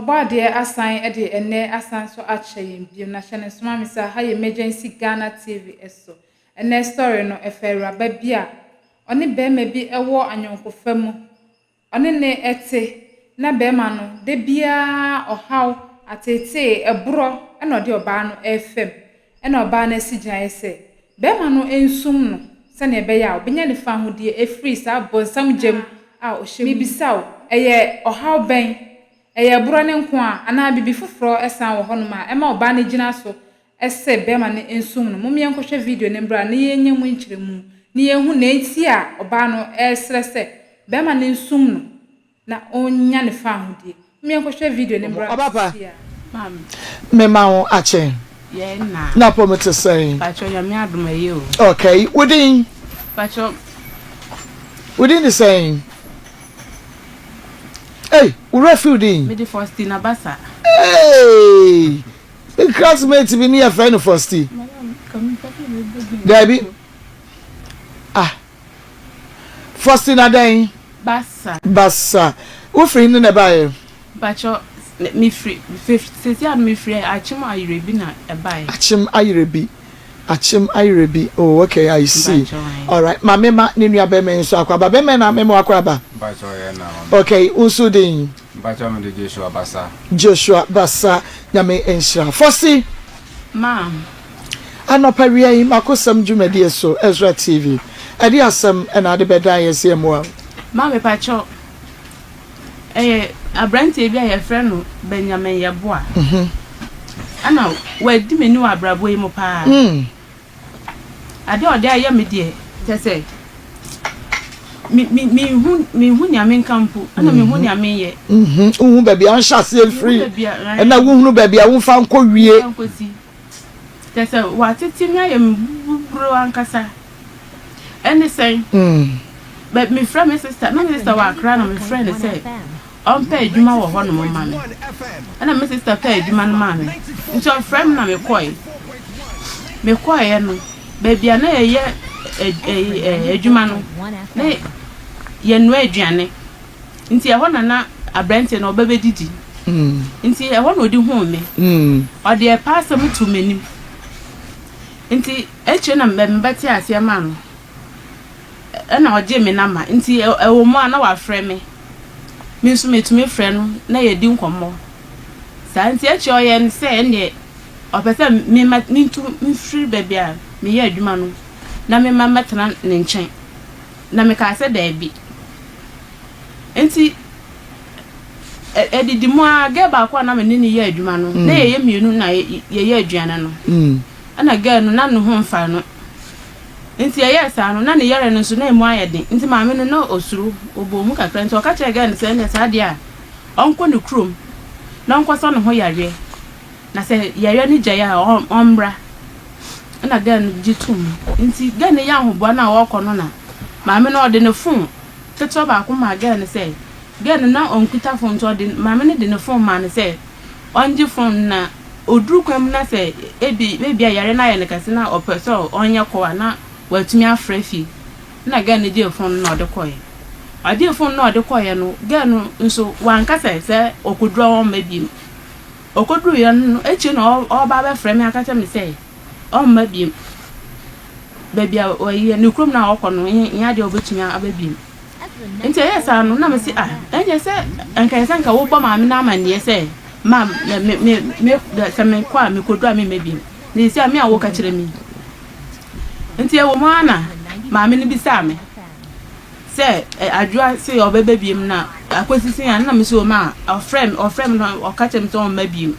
Obade asan e de ene asan so akyem bi na hye ne soma me sa ha emergency Ghana TV eso. Ene story no efera ba bia oni bema bi ewo anyonkofa mu. Oni ne ete na bema no de bia ohaw atete ebro na ode oba no efem. Na oba na sigyan ese bema no ensum no se na ebe ya obenya ne fa hodie efree sa bonsam gem a ohye bibisaw eye ohaw ben eye bro ne nko a ana bibi foforo esan wo hono ma ema oba na gina so ese bema ne ensum no mumye nkohwe video ne bra na yenye mu nkyeremu ni yehu na enti a oba no esrese bema ne ensum no na onya ne fa hodie mumye nkohwe video ne bra mam me ma won ache yeah na promise say pacho ya me adumaye o okay within the saying hey we field in me the first in abasa hey the classmate be near friend first Debbie first in a day bassa we free in the buy pacho me free 50 and me free achim ayirebi na ebai achim ayirebi oh okay I see all right my mema ni nua be men so akwaba be men na mema akwaba bacho ye na okay unso din bacho me de Joshua Bassa nyame enhira fosi ma'am anoparia yi makosam dwumadi so Ezra TV ade asem na ade bedan yesi emo ma'am pacho Abrante bia ye frɛ no Benjamin Yeboa ana wadi meni wa brabo yi mo pa ade ode aye me de tese mi hu nya men kampu ana mi hu nya men ye hu ba bia on chase free na hu hu ba bia wo fa nko wie tese wa titi mi aye bro ankasa any say but me friend my sister wa kra na me friend say on pay adwuma wo ho no mama me ana my sister pay adwuma no mama me nti on friend na me koy no baby ana ye adwuma no na ye no aduane nti e ho na abrante na obebe didi nti e ho na odi hu me ode e pass me to menim nti eche na mbete ase ma no na oje me na ma nti e wo mo na wa frɛ me minsu metumi frɛ no na ye di nkomo sa nti eche oye nse ne opese me mintu mfiri baby a me ye adwuma no na me mama tena ne nkyɛn na me ka se da bi nti edidi mo aga ba kwa na me ne ye adwuma no na ye mienu na ye aduane no ana ga no na no ho mfa no nti sa no na ne yare no so na emu ayede nti maame no na osuru obo mu kakra nti oka kire ga ne se ne sa de a onko ne krom na onko so ne ho yare na se yare ni jaya ombra na ga no gitum nti ga ne ya hobo na wo kɔ no na maame no ode ne phone teto ba ko ma ga ne se ga no na onkuta phone to ode maame ne de ne phone ma ne se onji phone na oduru kwam na se ebi yare na ye ne kase na opeso onye kwa na watumi afrefi na ga ne die phone na ode koye ade phone na ode koye no ga no nso wankasa se okodru won mabiem okodru ye no echi na oba be frame akata me se on mabiem baby oye ne krom na okɔ no nya de obetumi ababiem nti sa no na me si enye se nka wo bɔ maame na amane se mam me se me kwa me kodu a me mabiem ne si a me a wo ka kyerɛ me nti e wo mo ana maame ne bi sa me se adwa se obebebiem na akwesisi an na me so ma ofrem no oka kyerɛ me so on mabiem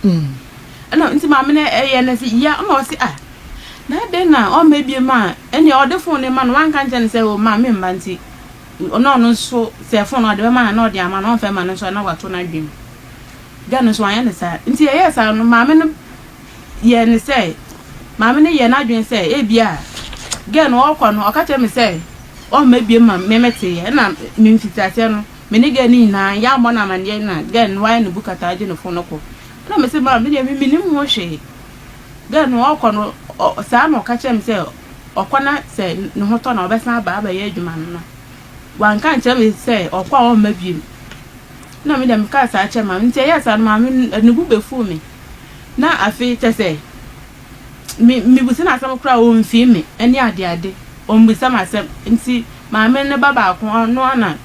na nti maame ne eye ne si ya ma o si na de na o mabiem a ene o de phone ne ma no wan kan kyerɛ se o ma me mba nti no so se phone o de ma na o de ama no fa ma no so na wato na dwem ga no so anya ne sa nti sa no maame no ye ne se maame ne ye na dwen se e bia ga no o kɔ no o ka kyerɛ me se o mabiem ma me mete ye na me mfitase no me ne ga ni na ya mo na mane na ga no wa ne bukata age no phone ko na me se ma me de me nim ho hwe ga no o kɔ no sa no ka kyerɛ me se o kɔ na se ne ho tɔ na obesa ba ye adwuma no wan kan kyerɛ me se o kɔ o mabiem na me dem ka sa che ma nti ya sa no ma me ne bu be fu me na afi te se mi busi na asam kra o mfi me eni ade o mbisa ma asem nti ma me ne baba ko no ana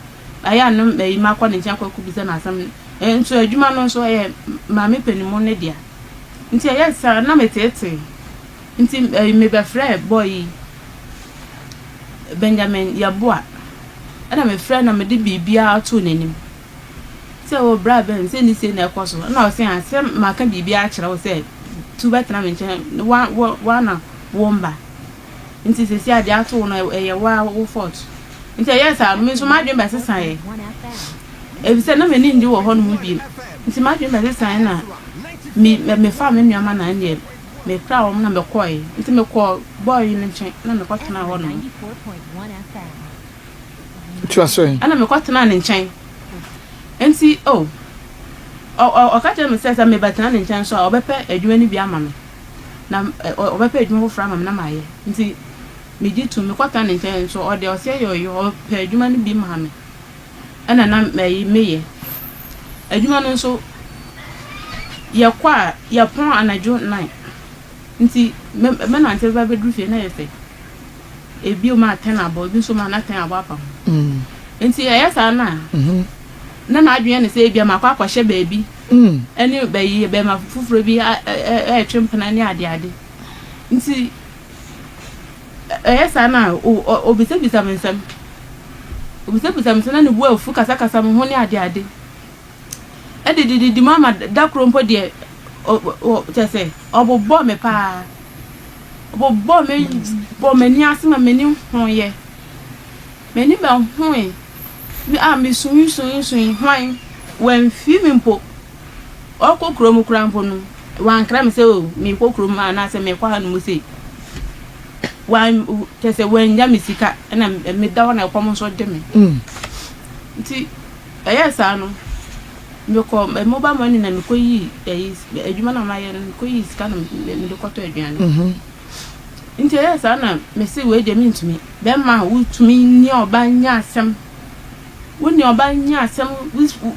aya no me ma kwa ne ntia kwa ku bisa na asam nso adwuma no nso ye ma me penimo ne dia nti ya sa na me tete nti me be frɛ boy Benjamin Yabua ana me frɛ na me de bibia ato n'anim se o bra ben se ni se na ekoso na o se asem ma ka bibia a kyerɛ o se tu betna me nkyɛn wa na womba nti se si ade ato no ye wa wo fort nti ya sa me so ma dwen ba sesan ye e se na me ni ndi wo ho no mu bi nti ma dwen ba sesan na me fa me nua ma na ne me pra wo na me koi nti me ko boy ni nkyɛn na me kwatena ho no tu aso ana me kwatena ne nkyɛn nti o ka tell me say me batena ne nkyɛn so a obepɛ adwuma ni bi ama me na obepɛ adwuma ho fra ma me na maye nti me di tu me kwatena ne nkyɛn so o de o se yo pɛ adwuma ni bi ma me ana na me ye adwuma no so ye kwa ye pon anajo 9 nti me na ante ba bedru fie na ye fe ebi o ma 10 abo bi so ma na 10 abo apa nti ye sa na na adwene ne se bia makwa kwahye baabi eni bayi be ma fufuro bi twempena ne ade nti esa na obisa mensam na ne bua ofu kasa mo ho ne ade edididi mama da krompo de o tese obobbo me pa obobbo me bo me ni asema me ni hoye me ni ba hoye mi sun hwan wen fi mi mpo okokro mu krampo no wan kra me se o mi kokro ma na se me kwa ha no mu se wan tese wen ya mi sika na me da na kwa mo so de me nti sa no me ko mo ba mani na me ko yi adwuma na ma ye no ko yi sika na me de kwato aduane nti sa na me se we de mi ntumi be ma wutumi ni oba nya asem woni oba nya asem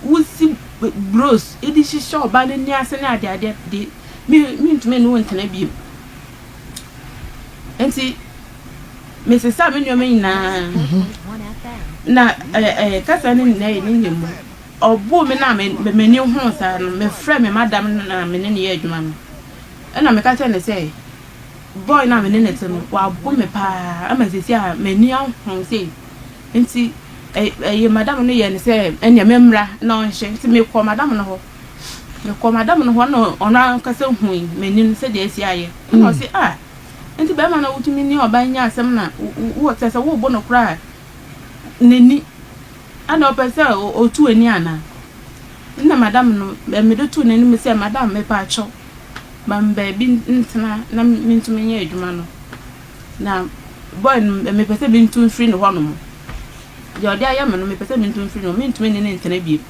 wusi bros edi shisho oba ni ase na ade de mi ntumi no ntena bi enti me se sa me nyoma na kasa ni na ni nyemo obo me na me ni hu sa no me frɛ me madam na me ne ye adwuma no na me ka tell ne say boy na me ne ne teno wa bo me pa ama se si a me ni ahun say enti madam no ye ne say enya memra na onhye nti me ko madam no ho no ona kasa hu me ni se de asi aye no say nti be ma na wutumi ni oba nya asem na wo tese wo bo no kra neni ana opese otu ani ana na madam no me do tu neni me say madam me pa acho bamba bi ntena na mintumi nya adwuma no na boy me pese bi ntu free no ho no mo yo de aya me no me pese bi ntu free no mintumi ne ntena bi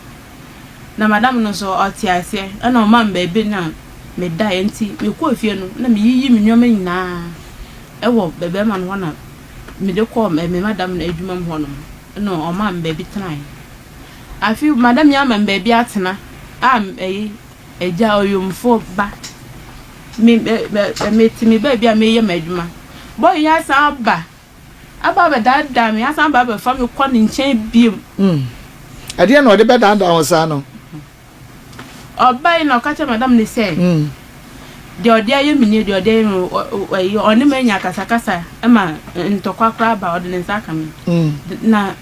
na madam no so otiase ana o mamba bi na me da enti me ko afie no na me yiyi me nyoma nyina ewo bebe ma no na me de ko me madam na adwuma mo no no o mamba bi tena afi madam ya mamba bi atena eja oyomfo ba me timi ba bia me ye madwuma boy ya san aba be dada me ya san ba be fa me ko ne nchen biem ade na ode be dada ho sa no obai na ka che madam ne say de ode aye mini de ode oni manya kasa ema ntokwa kra ba ode ne saka me na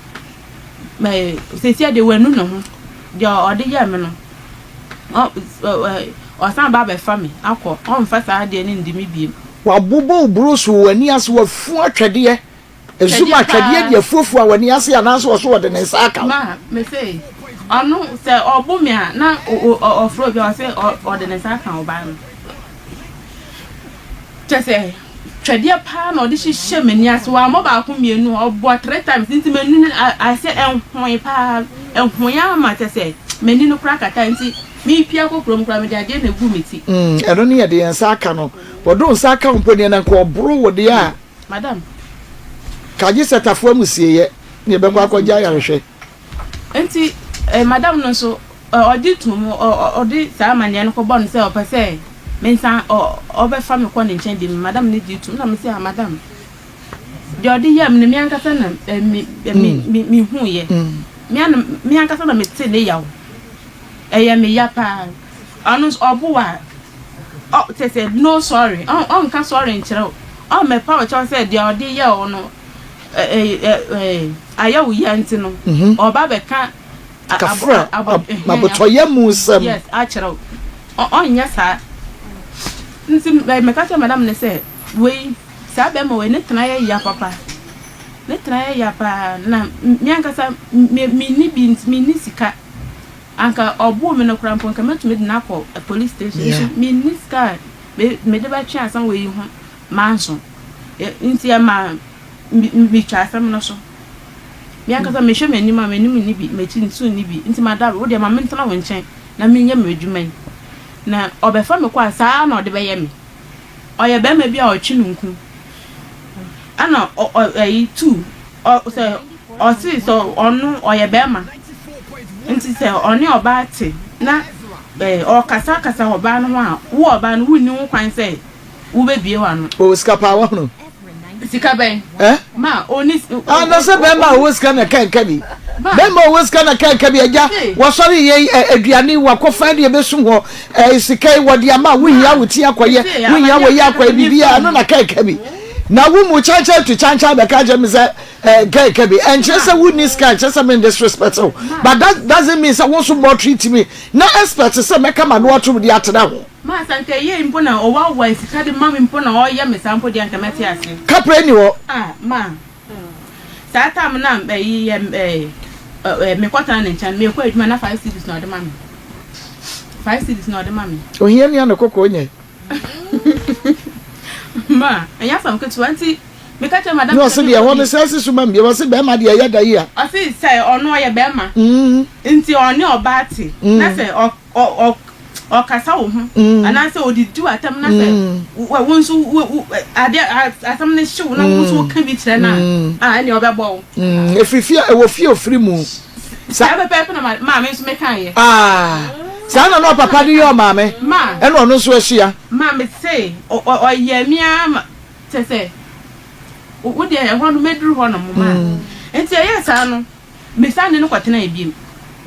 me sesia de wanu no ho de ode ya me no o san ba be fa me akọ on fa sa de ni ndimi biem wa bobo brusu wani ase wa fu atwede ezuma atwede de afufu wani ase anaso so ode ne saka ma me say onu se obu me na ofro bi o se ode ne saka oba no tese twede pa na ode hihye mani ase wa mo ba ko mienu obo 3 times nti manu ase enhon pa enhon ya ma tese mani no kra kata nti mi pia ko krom kra me de na gu meti eno ne ye de nsaka no wodo nsaka mponi na ko obro wo de a madam kaji setafo amusie ye ne be kwa akọja yarehwe enti madam no so odi tum odi sa manye no ko bon se o pese me nsan o be fa me ko ne nchen di madam ne di tum na me se madam de odi yam ne mi ankasa na mi hu ye mi ankasa na me te ne yawo eye me ya pa anu obuwa te say no sorry on ka sorry nchero o me pa o cho say de odi ye o no ayawu ya ntino oba be ka kafra mabotoye musem yes achero nya sa nsi me ka cha madam ne say we sa be mo we ne tena ya papa ne tena ya pa na mi ankasa mi ni bi mi ni sika anka obu me no krampo nka metumi de na ko police station mi ni sika me de ba twa asan we hu manso nti ya ma mi twa asan no so mi ankasa me hwe mani ma mani ni bi me chi nsu ni bi nti ma da wo de ma me ntana wo nchen na me nya me adwuma na obefa me kwa saa na ode be ye me oye be ma bi a o twi nunku ana tu say o si so onu oye be ma nti say oni oba ate na o kasa oba no a wo oba no wuni wo kwan say wo be bie wa no o skapa wa no sika ben ma oni no se be ma wo ska na kan kabi be ma wo ska na kan kabi aja wo sori ye aduane wa ko fa de be sum ho sika wo de ama wo hia wo ti akoye wo hia wo ya akoye bibia no na kan kabi na wo mu chancha to chancha be ka je me say kan kabi and just wo ni ska just am disrespectful but that doesn't mean say wo so more treat me na expect say me kama no to de atena ho ma sanke ye impo na o wa wa sika de mama impo na o ye me sampo de anka meti ase kapre ni wo ma sa tam na me kwata na nchan me kwa adwuma na 5 cedis na o de mama 5 cedis na o de mama o hia ni anokoko nye ma anya sam ke 20 me ka che madam no se de ho se se suma me se be ma de ya da yi a o se say ono ye be ma nti oni obati na se o kasa wo hu ana se odidu atam na se wo nso ade atam ne hyew na wo nso ka bi kire na ene obebo efifia e wo fie ofiri mu sa be pe na ma me nso me kan ye sa na no papa de yo ma me ene ono nso ahia ma me se o ye mi ama se wo de e ho no meduru ho no ma enti ye sa no me sa ne no kwatena e biem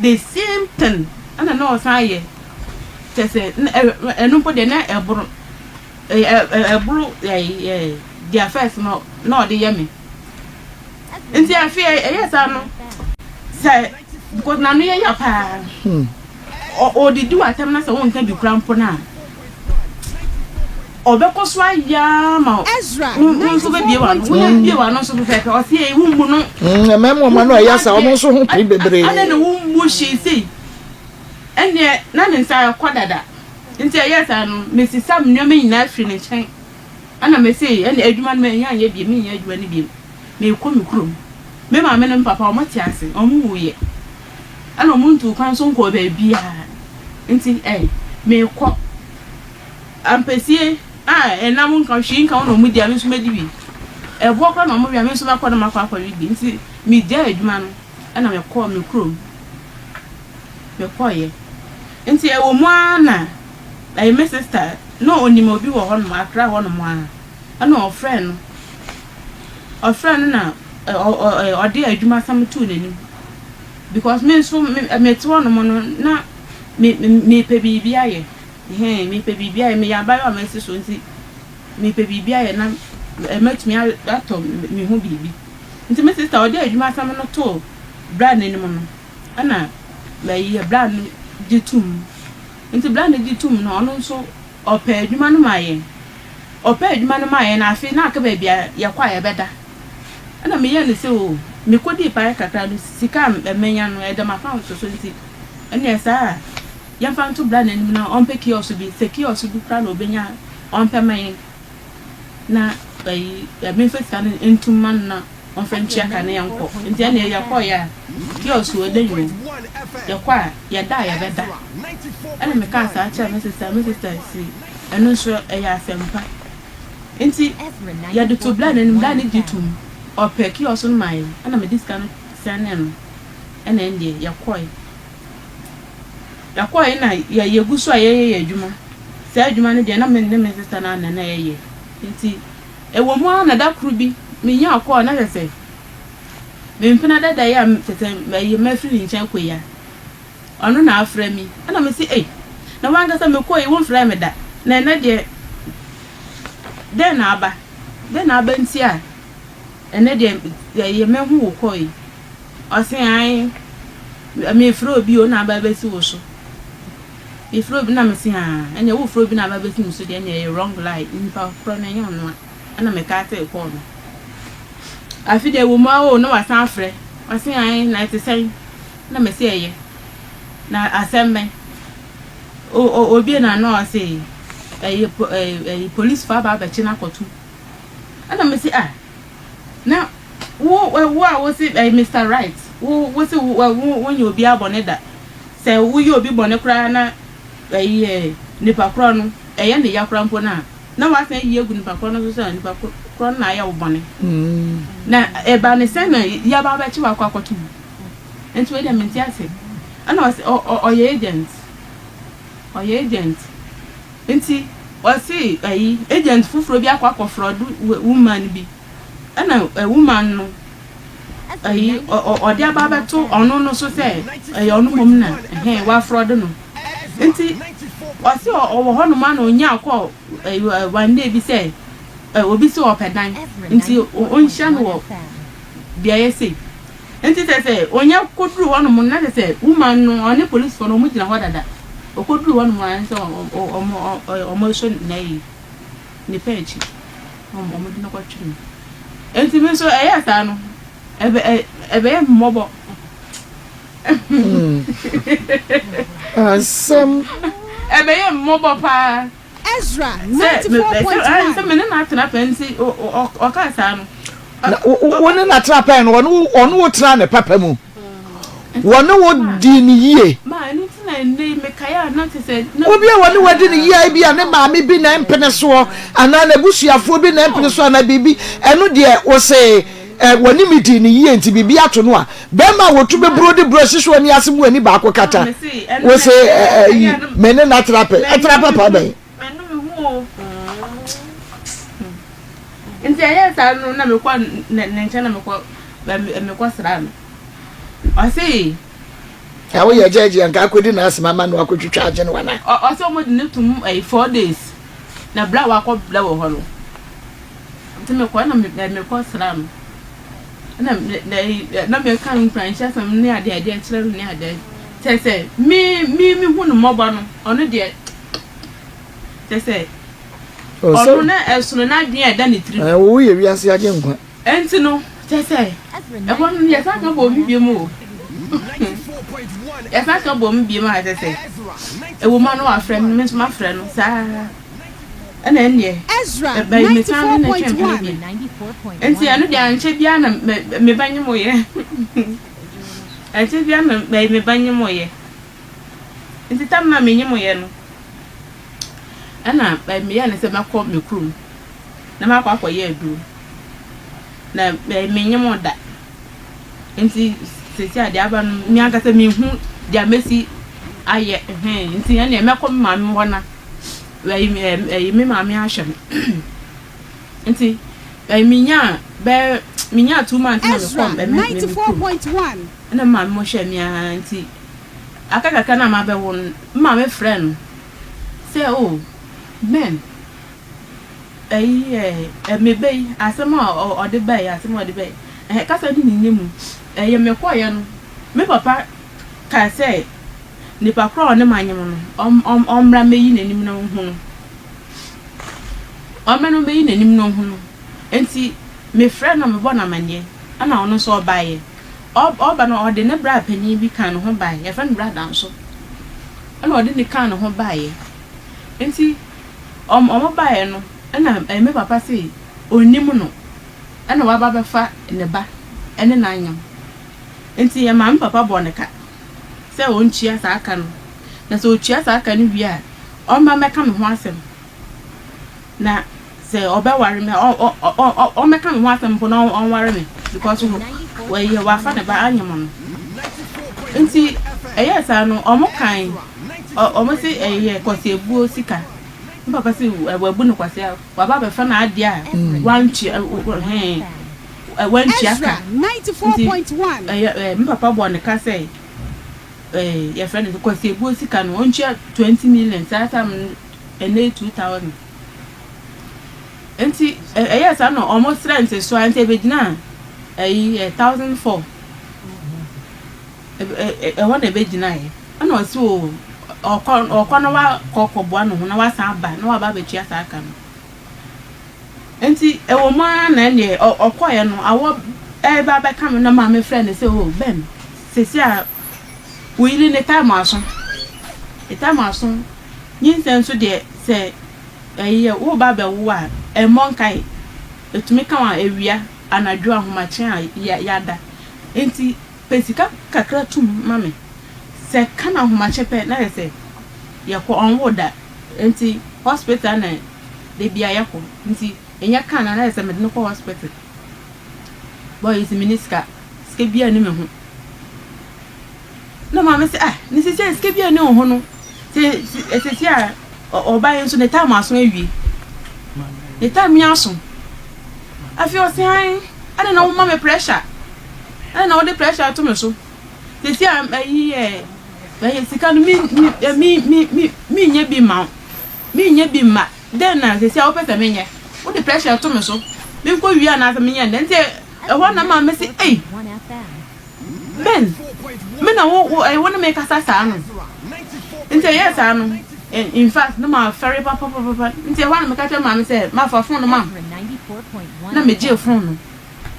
the same thing ana no sa ye tese enumpo de na eburu dia first no de yemi nti afi yes ano say because na no ya pa o di do atem na say won kan bi krampo na obekoso aya ma nso be bie wa no bie wa no so fe o se e wumbu no memo ma no ya sa o mo so ho pri bebre ana ne wumbu shi sei ene na ne nsa kwadada nti ayesa no mesi sam nyome nyina afri ne chen ana mesi ene adwuma no nya anya bi me nya adwuma ne bi me ko me krom me ma me ne papa o mati ase o mu wuye ana mu ntu kwan so nko ba bia nti me ko ampesie ena mu nkan hwi nkan no mu dia me so medi bi ebo ko no mu bia me so ba ko no makwa bi nti me dia adwuma no ana me ko me krom me ko ye nti e wo mu ana my sister no oni mo bi wo ho no akra ho no mo ana o friend na o de adwuma sam tu nani because me so me to no mo no na me pe bibia ye me pe bibia ye me ya ba yo me so nti me pe bibia ye na matumi ato me hu bibi nti me sister o de adwuma sam no to brand nani mo no ana me brand ditum nti brand ditum no ono so opa adwuma no maye na afi na aka ba bia ya kwa ya beda ana me ye ne se o me kodi pa kakra no sika menya no e dem account so nti ene esa ya fa nto brand ni na on pe kiosk bi se kiosk bi kra no benya on pe man na ya me fa sika ntum man na on fa ntia ka na yanko nti ene ya kwa ya kiosk o de nyu ya kwa ya da ya beda ana me ka sa acha me sister si eno so ya asempa nti ya de to brand ni brand ditum opeki oso no mai ana me discount sanen ana ndie ya koi ya kwa ina ya yeguso ayeye adwuma sa adwuma no de na me ne sister na na yeye nti ewo mu ana da kru bi me nya akọ na hwese me mpena dada ya tete me mafiri nchen koya ono na afra mi ana me si na wanga sa me koyi won fra me da na de na aba nti a ene de ye me hu koyi osin ai me fro bi o na aba besi wo so if fro bi na me si ha ene wo fro bi na aba besi mu so de ene wrong lie nipa pro na nya no ana me ka te ko no afi de wo ma o no wasan afre osin ai na te sai na me si eye na asemme obi na no say police fa ba chi na kotu ana me say na wo say Mr. Right wo say when you obi abone da say wo you obi bone kra na nipa kro no ne ya kra mpo na wa say ye gu nipa kro no so nipa kro na ya wo bone na ba ne say na ya ba chi wa kotu enti we dem nti ase ana wa say agent enti wasi agent fufuro bi akwa fraud woman bi ana woman no odi ababa to ono no so say ono mom na wa fraud no enti wasi owo ho no ma na onya akọ one day bi say obi so opedan enti onhia no wo bia yesi enti say onya koduru ho no mo na say woman no oni police for no mo gina ho dada okoduru wonu man so omo so nei ni page omo di no kwatru enti me so sa no ebe mobo some ebe mobo pa Ezra 94.1 so me na atena pensi o ka sa no woni na tra pen onu wo tra ne papa mu woni wo di ni yie ma ni tina ndey me kaya na te se obi a woni wadi ni yie bia ne maame bi na empene so ana na busuafo bi na empene so ana bibi eno de wo se woni mi di ni yie nti bibi ato no a be ma wotu be brodi brush so ni asem wani ba ko kata wo se mene na trape pa ben nti ya sa no na me kwa ne nche na me kwa sra no I say, I will judge and Kakudi as Mamma no could charge and one. I saw what need to 4 days. Now, blow walk up blow hollow. To me, one me call slam. And they not be coming French, some near the idea, children near there. Say, me, wouldn't mobile on a dear. They say, oh, so now as soon as I near done it. We are young. And to know, they say, I want yes, I can go be more. Yes, I can go be my say. A woman or a friend, Miss my friend, sir. And then, yeah, Ezra 94.1 and see, I know the Anchebiana, me banyamoye. Anchebiana made me banyamoye. And the time I'm in Yamoyano. And I, by me, and I said, my call me crew. No matter what you do. Na me nyemo da enti sisi ade aba no mi aka se me hu dia mesi aye enti ya na me ko maame wona we me maame ahye enti me nya 2 months na me kom be 94.1 na maame mo hye me enti aka na ma be won maame friend say oh men me bay asema o de bay asema o de bay kasa di ni nyemu ye me koye no me papa ka say ni pa kro ne manyem no omra meyi nanim no hu no omeno meyi nanim no hu no enti me friend na me bona manye ana ono so baye oba no o de ne bra pani bi kan ho baye ye friend bra dan so ana o de ne kan ho baye enti omo baye no ana me papa say onim no ana wa baba fa ne ba ene na anyam enti ye mam papa boneka say onchia sa aka no na so ochia sa aka no wi a o ma meka me ho asem na say obeware me o meka me ho asem po na on ware me because we ye wa fa ne ba anyam no enti eye sa no o mo kan almost a kwasi ebuo sika papa say ebu no kwasi wa ba be fa na ade a wanchi wanchi aka 94.1 papa bo ne ka say your friend is kwasi ebuo sika no onchi 20 million satam ene 2000 enti yes I know almost rent so ante be gina 1004 want a be gina I know so or no wa kokobua no na wa san ba na wa ba be tua sa aka no enti e wo ma na ne okoye no awo ba be kam na ma me friend say oh ben sesi a we really ne time aso yin senso de say wo ba be wo a e monkai etumi kan a ewia anadwo ahomache a yada enti pesika kakra tum mame se kana ahomache pe na se yako onwoda enti hospital na de bia yako enti enya kana na se me no ko hospital boy is miniska ske bia ni me ho no mama se ni se ske bia ni ho no se a oba yen so ne time aso awie ne time ya so afi o se han ana na wo mama pressure ana na wo de pressure to me so se si a sika no mi nya bi ma den na se si a wo pesa me nya wo de pressure to me so me ko wi ana me nya den te e ho na ma me se ben me na wo na me kasa sa no nte yes anu in fact no ma ferry papa nte ho na me kasa ma me se ma fa phone no ma na me je phone no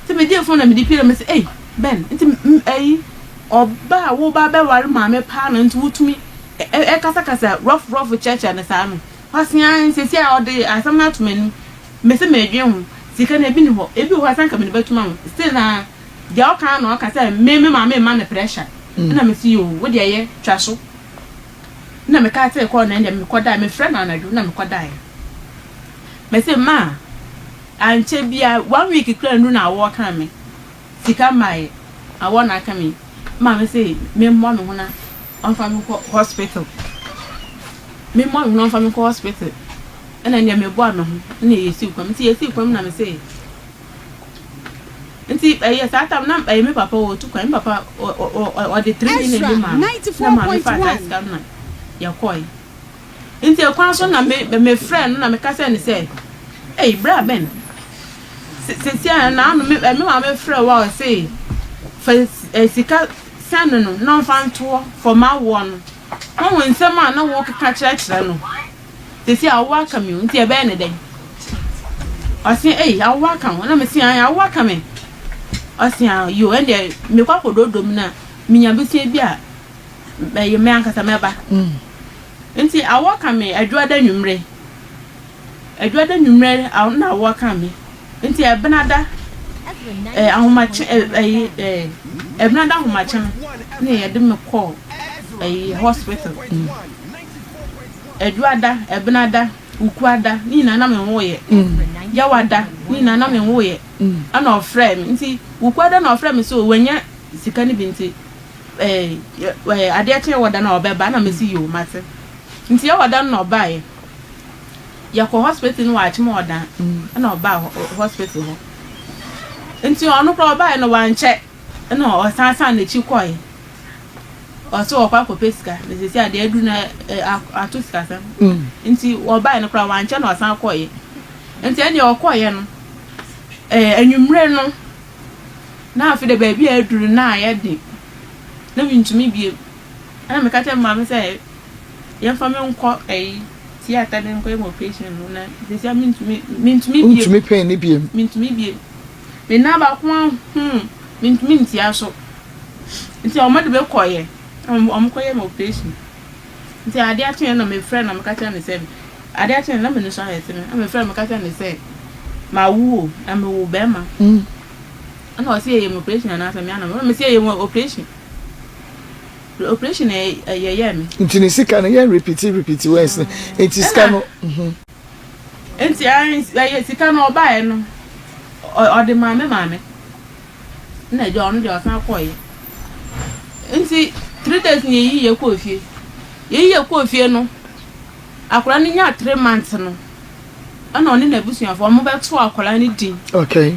se me je phone na me di pira me se ben nte oba wo ba be ware ma me pa na nte wutumi kasa rough church na sa no wasian se si a ode asam na to mani me se me dwen ho sika na bi ni ho ebi ho asan ka me batuma still na dia o kan no ka say me ma na pressure na me si yo wo de ye twa so na me ka tell ko na me koda me friend na do na me koda ye me say ma anche bia 1 week kra nu na wo kan me sika mai awo na ka me ma me say me mo me ho na on fa me ko hospital me mo me no fa me ko hospital na ndia me bo me ho na yesi kwam na me say nti yes atam na me papa o tu kwam papa o de 3 million ma na ma me fa tax na ya koi nti e kwan so na me friend na me ka say ni say bra ben se na no me ma me friend wa say for sika sanu no no fan to for ma won won nsem a na wo keka kire no se awa ka mi nti e be ne den o se awa ka na me se awa ka me o se yo ende me kwa kododo mi na minya be se bi a ye me ankasa me ba nti awa ka me adwada nwumre na awa ka me nti e benada ahomache benada ahomache na ye de me call hospital adwada benada ukuada ni na me wo ye yawada ni na me wo ye ana ofre me nti ukuada na ofre me so wanya sika ni bi nti ade ache wada na obeba na me si yo mate nti yawada na oba ye yakọ hospital no wachi mo odan na oba hospital ho nti onu kro oba no wanche na osansan na chi koy oso okwa ko pesika na sisi ade adu na atuska sam nti oba no kro wanche na osan koy nti ene okoye no anwumre no na afi de ba bi aduru na ayede na mintumi bie ana me ka tell mama say yan fa me nko theater den ko mo patient no na sisi mintumi pen ni bie mintumi bie me na ba ko mintumi ntia so nti o ma de be koye o koye mo patient nti ade atwe na me friend na me ka tell me say ade atwe na me no so ayete me friend me ka tell me say ma wu na me wo be ma ana o say mo patient na say me ana me say mo operation me nti ni sika na ye repeat words nti sika no nti ay sika no oba e no o de mame na je onu de osan koye nti 3 days ni yi ye ko fie ye ko fie no akora ni nya 3 months no ana oni na busuafo mo beto akora ni din okay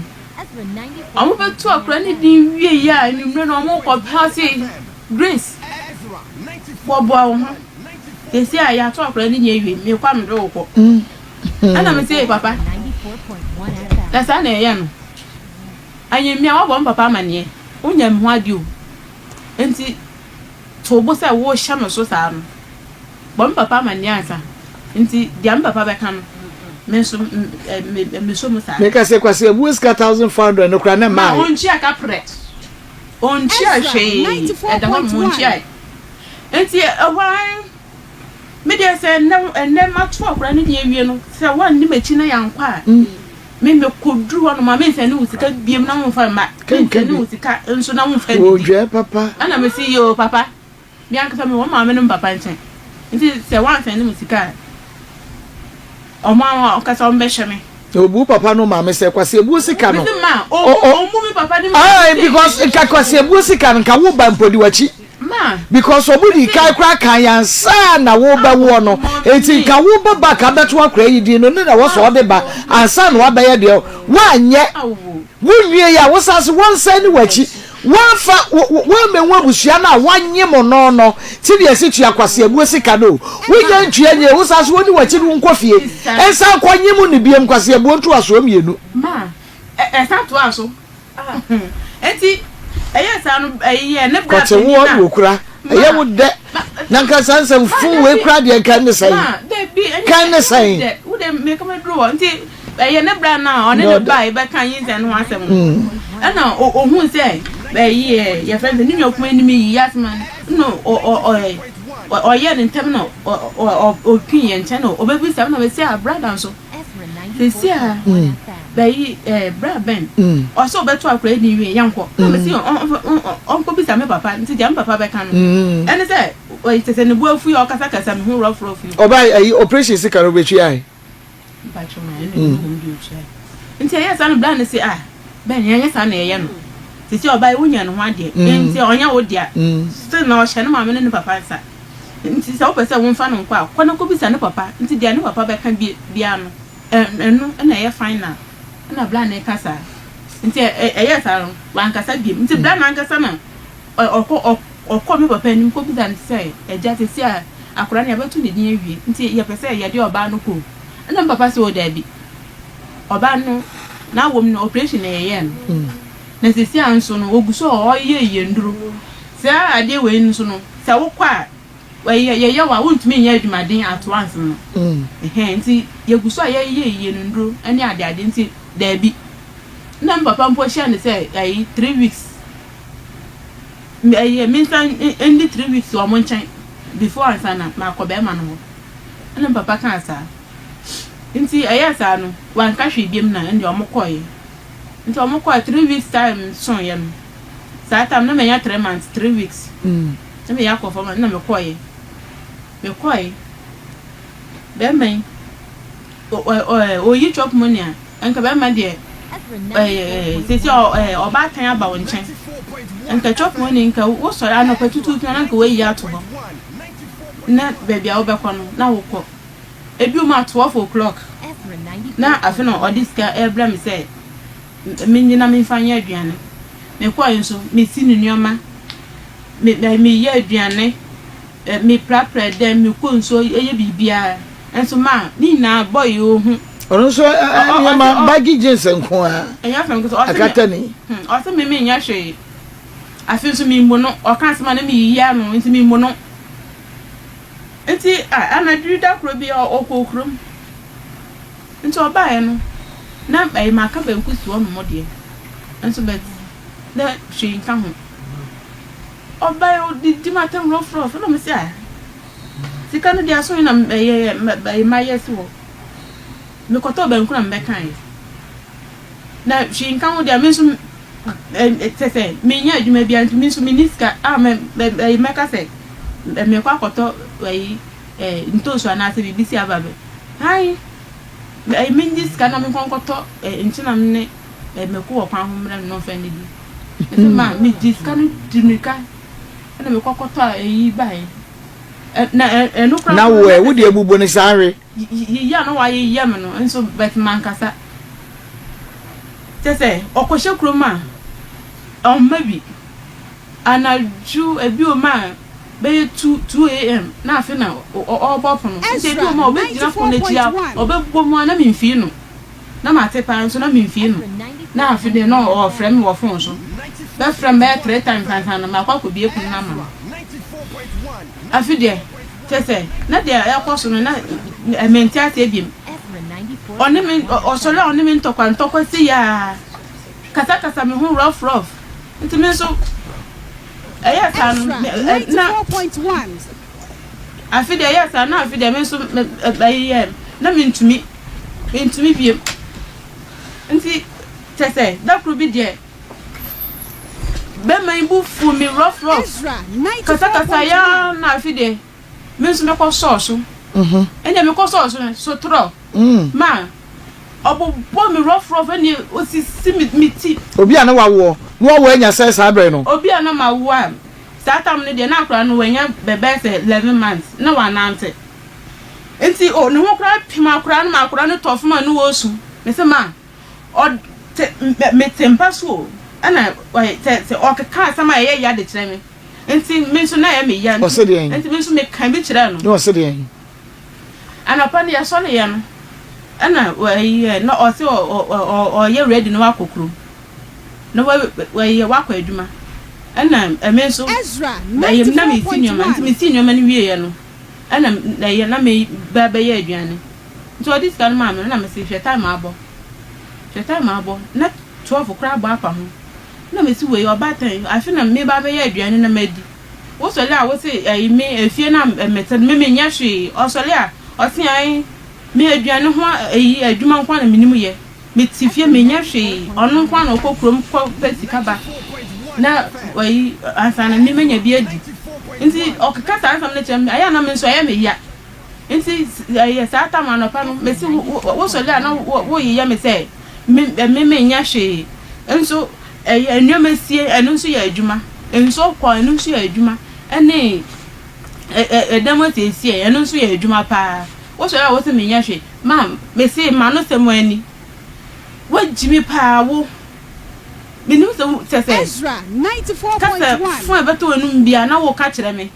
mo beto akora ni din wie ya ni mre no mo ko pase Grace bobo ho esi aya to akora ni nya wie me kwa mre wo ko ana me say papa 94.1 that's an no anye mi a wo papa mane unya me ho ade o enti to bo say wo hya me so saa no bom papa mane asa enti dia papa be kan me so mo saa me ka say kwase abu ska 1500 no kra na ma on chi aka pre on chi a hwe e da ho mo chi ai enti wan me dey say na ma to akra ni dia wie no say wan ni machi na yankwa me kodru ho no ma me say ni usika biem na mo fa ma ni usika enso na mo fa ni odwe papa ana me say yo papa mi anka fa me wo ma me no papa nchen nti say wan fa ni usika o ma o ka sa o be hwe me obu papa no ma me say kwase ebu sika no o mu mi papa ni because ka kwase ebu sika no ka wo ba mpodi wachi ma because obudi kai kra kan yansa na wo ba wo no enti ka wo ba ba ka beto akra yidi no na wo so de ba ansa na wa ba ye de wa nye wo nwie ya wo sase won sa ni wachi won fa wo me wo busua na wanye mo no no ti de esi tua kwase ebu sika no wo ye ntue nye wo sase woni wachi no nkofie ensa kwanye mu ni biem kwase ebu ntu aso mienu ma ensa to aso enti eye no eye ne bra ko te wo okura eye wo de nanka sansam fu we kura de kan ne sai kan ne sai wo de me come draw nti eye ne bra na one ne ba e be kan yin se no asem na ohun se eye ye friend ni nyokuma ni mi yasma no o ye ne ntem no o pin ye nche no obebi se na be se a brother so se se a bayi bra ben o so beto akura ni wi yanko me se on ko bisa me papa nti jam papa be kan ene se o itese ne bu afu ya o kasa kasa me hu rough o bai ayi operation sika no betwi ai ba chuma ene no ndi o chai nti ya sa no bra ne se ah ben ya sa na ye no titi o bai wunya no ho ade nti onya wo dia still na o hye no ma me ne papa sa nti se o pese wo mfa no kwa kwa no ko bisa ne papa nti dia ne papa be kan bia no eno na ye final na bla na kasa nti eye sa no wan kasa biem nti bla na kasa na okọ me papa ni ko bi dan say eja te sia akora na abetu ne din awie nti ye pese ye de oba no ko na papa se o da bi oba no na wom no operation na ye no na se sia nso no oguso o ye nduru se ade we nso no se wo kwa ye wa wontumi nya adwumaden at once no nti ye guso ye nduru ani ade nti da bi na papa mpo share ne say 3 weeks me san ended 3 weeks o mo nchan before ansana ma ko be ma no na papa kan sa nti sa no wan ka hwe biem na ndi o mo koye nti o mo koye 3 weeks time so ye no sa tam na me nya 3 months 3 weeks na me ya ko fo na me koye be men o yi chop money anka be ma de sisi o ba kan aba won chen nka chop money nka wo so ra no patutu na nka we ya to ho na baby a wo be kono na wo ko ebi o ma 12 o'clock na afino odiska ebra me say me nyina me fanya aduane me kwa yinso me sinu nyoma me ye aduane me prapra dem me ko nso eye bibia enso ma ni na boy o hu ono so ma bagi jeans nko a enya fam ko akata ni o se me nya hwe afi so mi mbono o kan se ma na mi yiya no nti mi mbono nti ana drida kro bi o kokrom nti o ba ye no na bai ma ka ban kusi o mo de nso bet na hwe nka ho o ba yo di ma tem rough no me se a sika no dia so na bai ma yes wo me koto ban kuna me kan na hwe nka ho dia me so se me nya adwuma bia nti me so miniska me ka se me kwa koto wai ntoso ana se bibisi ababe hai me miniska na me kwa koto ntina me me ko kwa ho mra no fa ni bi ma me diska no dimika na me kwa koto bai na wo de abubo ne sare ya no wa ye me no nso bet man kasa tese okoshe kroma on maybe anaju ebi o ma be 2 am na afi na obofo no ebi o ma obe gina fo na tia obe bomo na memfi no na ma te pa nso na memfi no na afi de no o frame wo fon so be frame be 3 times na ma kwa ko bi ekun na ma afi de tese na de yakoso no na mentiate ebiem oni men osole oni men ntokwa si ya kasa me hu rough nti me so eya san na 94.1 afi de eya san na afi de me so na mentumi biem nti tese da kru bi de be man bu fu mi rough Ezra kasa ya na afi de me so me ko so enya me ko so tro ma obo mi rough any osisi mi ti obi ana wawo no wo enya say sabre no obi ana ma wo am satam ne de na akra no wenya bebe say 11 months na wa nante enti o ne ho kra pima akra no ma akra no tofu ma no wo su me se ma o me tempa so ana wai te o ka sama ye ya de kire me enti me so na ya me ya enti me so me kan bi kire no no se de yen ana pa ne ya so ne ya no ana wai no o se o ye ready no akokuru no wai wakọ adwuma ana me so Ezra na me senior man wie ye no ana na me ba ye aduane so this kan ma me na me se hwe time abo na 12 kra ba apa ho na me si we obatan afi na me ba ye aduane na madi wo so le a wo se me afie na meten me nya hwe o so le a o se an me aduane ho adwuma nkwa na menimu ye me tifie me nya hwe ono nkwa na okokrom ko pesika ba na wai asana me menya bi adi nti okaka sa asam na chem aya na me so aya me ya nti ya sa ta ma no pa no me si wo so le na wo ye ya me say me nya hwe nso enwoma sie enu nso ya adwuma nso kwa enu nso ya adwuma ene edamoti sie enu nso ya adwuma pa wo so ya wo se me nya hwe mam me si ma no se mo ani wo jimi pa wo minu se Ezra 94.1 fun ebeto enu bia na wo ka kire me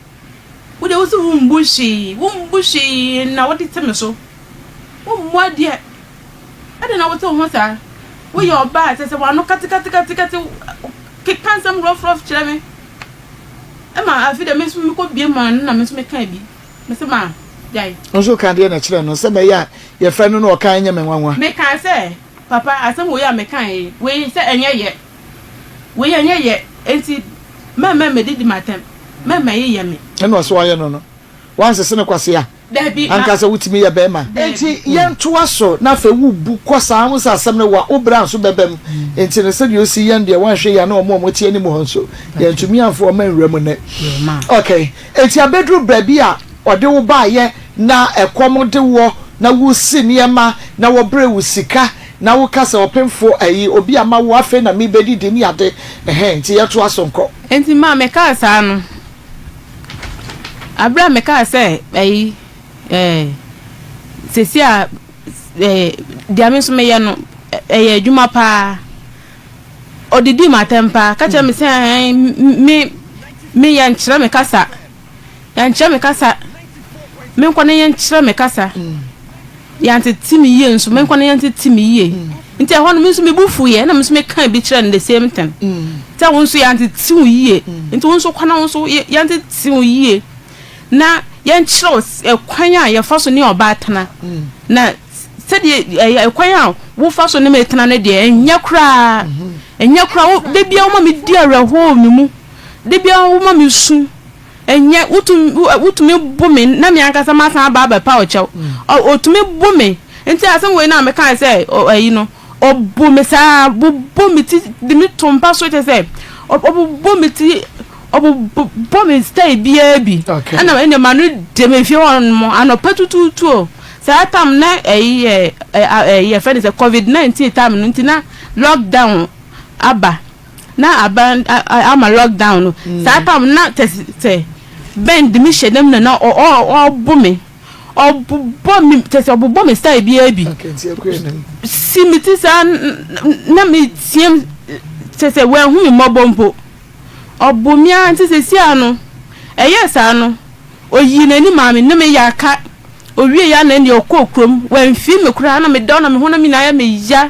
wo de wo se wo mbushi na wo de teme so wo mwade ade na wo te wo sa wo yo ba se wa no kati ke kansam rough kire me e ma afi de me so me ko bie man na me so me kan bi me se ma jai onso kan de na kire no se me ya ye fra no no kan nya me nwanwa me kan se papa asem wo ya me kan we se enye ye enti me didi matem me ye me eno so aye no once se ne kwase ya anka se wutimi ye be ma enti ye ntoa so na fa wu bu kosa am sa asem ne wa obra so bebem enti ne se de osi ye nde wan hwe ya na omo tie ni mu honso ye ntumi afo ma nwram ne okay enti abedru brabi a ode wo ba ye na ekom de wo na wo si niema na wo bre wo sika na wo kasa opemfo ayi obi ama wo afa na me bedi de ni ade nti ye to asonko enti ma me kasa no abra me kasa ayi sesia dia me so me ye no adwuma pa odidi matempa ka che me se me yan kire me kasa me nkwane yan kire me kasa yanti timi ye nso me nkwane yanti timi ye nti ehwo no me nso me bufu ye na me nso me kan bi kire no the same time ta won so yanti timu ye nti won so kwana won so yanti timu ye na yan kire ekwan a ye fa so ne oba atana na se de ekwan a wo fa so ne metana ne de enya kra de bia wo ma me di areho me mu de bia wo ma me su enye utumi bumi na mi ankasa masan ba pa ochew otumi bumi enti asan we na me kan say ayi no obumi sa bumi ti de mi tompa so te say obumi ti obumi stay bia bi ana ene manu de me fi won mo anopatututu o sa tam na ayi friend say covid-19 time no enti na lockdown aba na aba ama lockdown sa tam na te bend me shedem na or booming or bomb test or bomb style be see me tis na me tiem say well who mo bombo or boomia and say ano yes ano oyi na ni maame na me yaka owie ya na ndi okokrom wan fi me kura na me don na me hona mi na ya me ya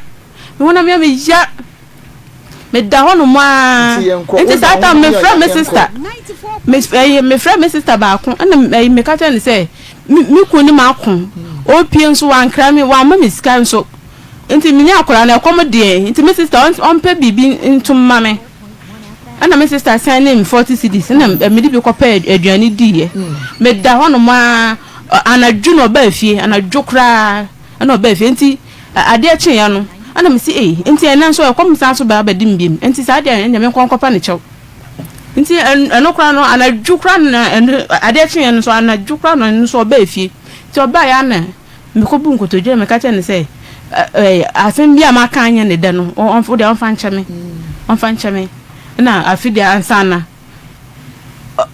me hona me ya me da hono ma enti sata me friend me sister me friend me sister ba ko na me ka tell say mi ku ni ma ko o pie nso wan kra me wan ma me sika nso enti me nya akora na ekom de enti me sister on pe bibi ntum ma me ana me sister sign name 40 cedis na me di bi ko pa aduani di ye me da hono ma anadwu no ba fie anadwu kra ana ba fie enti ade ache ya no ana me si enti ena nso ekom san so ba di mbiem enti sa ade enya me konkopa ne chew enti eno kra no anadwu kra na ade ache ya no so anadwu kra no so ba fie ti oba ya na me ko bu nkotodwe me ka che ne say asen bia ma kan anya ne de no onfo de onfa nche me na afide ansana